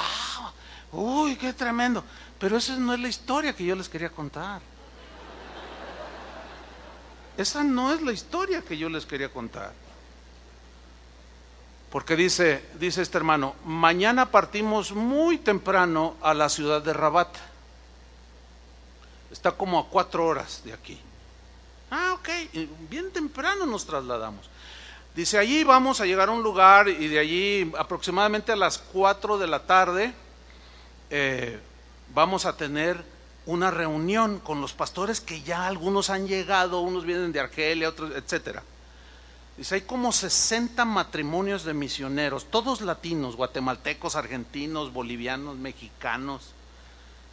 uy, qué tremendo. Pero esa no es la historia que yo les quería contar. Esa no es la historia que yo les quería contar. Porque dice este hermano, mañana partimos muy temprano a la ciudad de Rabat. Está como a 4 horas de aquí. Ah, ok, bien temprano nos trasladamos. Dice, allí vamos a llegar a un lugar y de allí aproximadamente a las 4 de la tarde vamos a tener una reunión con los pastores que ya algunos han llegado, unos vienen de Argelia, otros, etcétera. Dice, hay como 60 matrimonios de misioneros, todos latinos, guatemaltecos, argentinos, bolivianos, mexicanos.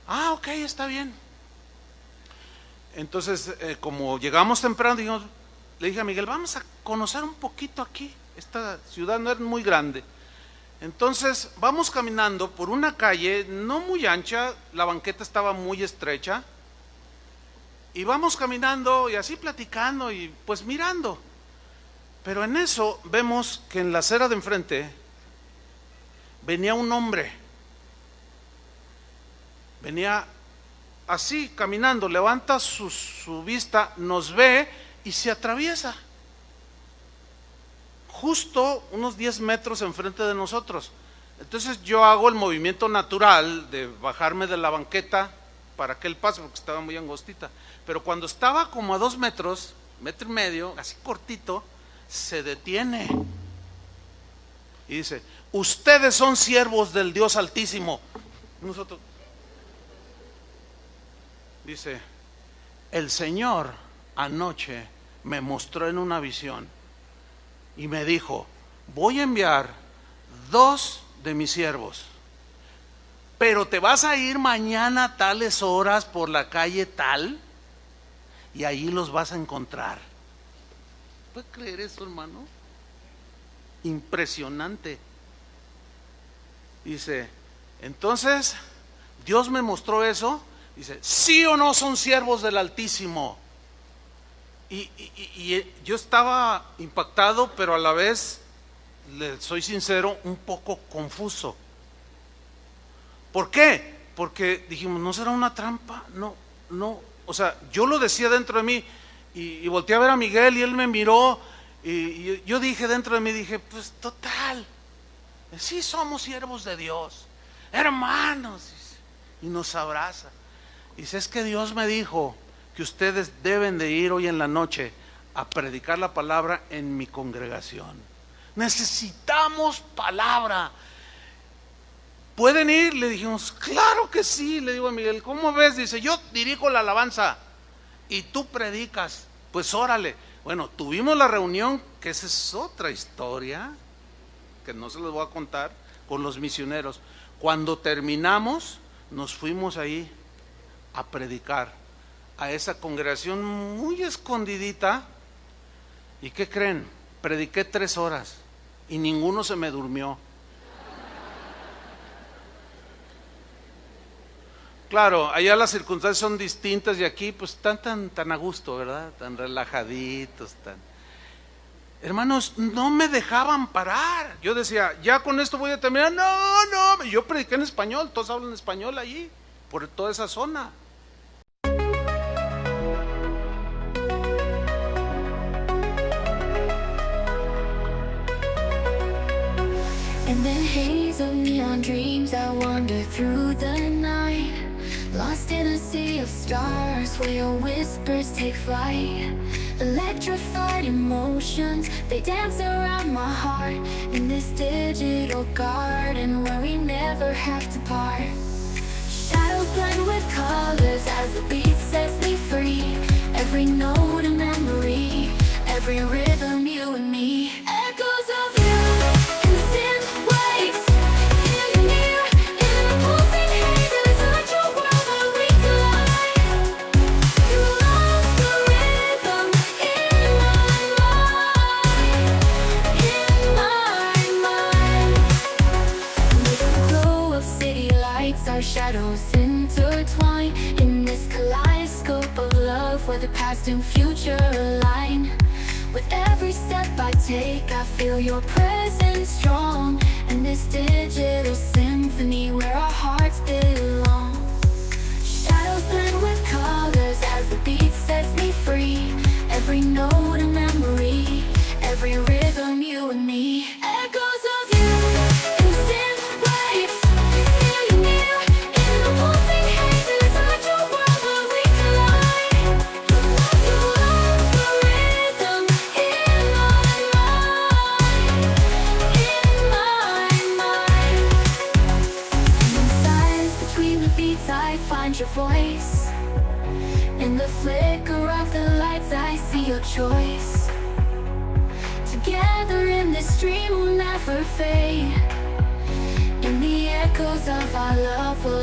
Ah, ok, está bien. Entonces, como llegamos temprano, le dije a Miguel, vamos a conocer un poquito aquí, esta ciudad no es muy grande. Entonces, vamos caminando por una calle no muy ancha, la banqueta estaba muy estrecha, y vamos caminando y así platicando y pues mirando. Pero en eso vemos que en la acera de enfrente venía un hombre, venía así caminando, levanta su vista, nos ve y se atraviesa justo unos 10 metros enfrente de nosotros. Entonces yo hago el movimiento natural de bajarme de la banqueta para que él pase, porque estaba muy angostita, pero cuando estaba como a 2 metros, 1.5 metros, así cortito, se detiene y dice, ustedes son siervos del Dios Altísimo. Nosotros, dice, el Señor anoche me mostró en una visión y me dijo, voy a enviar 2 de mis siervos pero te vas a ir mañana a tales horas por la calle tal y ahí los vas a encontrar. ¿Puedes creer eso, hermano? Impresionante. Dice, entonces Dios me mostró eso. Dice, ¿sí o no son siervos del Altísimo? Y yo estaba impactado, pero a la vez, le soy sincero, un poco confuso. ¿Por qué? Porque dijimos, ¿no será una trampa? No, o sea, yo lo decía dentro de mí y volteé a ver a Miguel y él me miró y yo dije dentro de mí, dije, pues total, sí somos siervos de Dios, hermanos, y nos abraza. Y dice, es que Dios me dijo que ustedes deben de ir hoy en la noche a predicar la palabra en mi congregación. Necesitamos palabra. ¿Pueden ir? Le dijimos, claro que sí. Le digo a Miguel, ¿cómo ves? Dice, yo dirijo la alabanza y tú predicas. Pues órale. Bueno, tuvimos la reunión, que esa es otra historia, que no se les voy a contar, con los misioneros. Cuando terminamos, nos fuimos ahí a predicar a esa congregación muy escondidita. ¿Y qué creen? Prediqué 3 horas y ninguno se me durmió. Claro, allá las circunstancias son distintas y aquí pues están tan a gusto, ¿verdad? Tan relajaditos, tan... Hermanos, no me dejaban parar. Yo decía, ya con esto voy a terminar. No, yo prediqué en español, todos hablan español allí, por toda esa zona.
In the haze of neon dreams, I wander through the night, lost in a sea of stars where your whispers take flight. Electrified emotions, they dance around my heart, in this digital garden where we never have to part. Shadows blend with colors as the beat sets me free. Every note a memory, every rhythm you and me. Echoes of you in synth waves, feel you near in the pulsing haze. It's such a world where we collide. You love the rhythm in my mind. With the glow of city lights, our shadows intertwine in this kaleidoscope of love where the past and future align. With every step I take, I feel your presence strong, and this digital symphony where our hearts belong. Shadows blend with colors as the beat sets me free. Every note a memory, every rhythm you and me. Echoes of you in synth waves, feel you near in the pulsing haze. It's such a world where we collide. You love the rhythm in my mind. And in silence between the beats, I find your voice. In the flicker of the lights, I see your choice. Together in this dream we'll never fade. In the echoes of our love we'll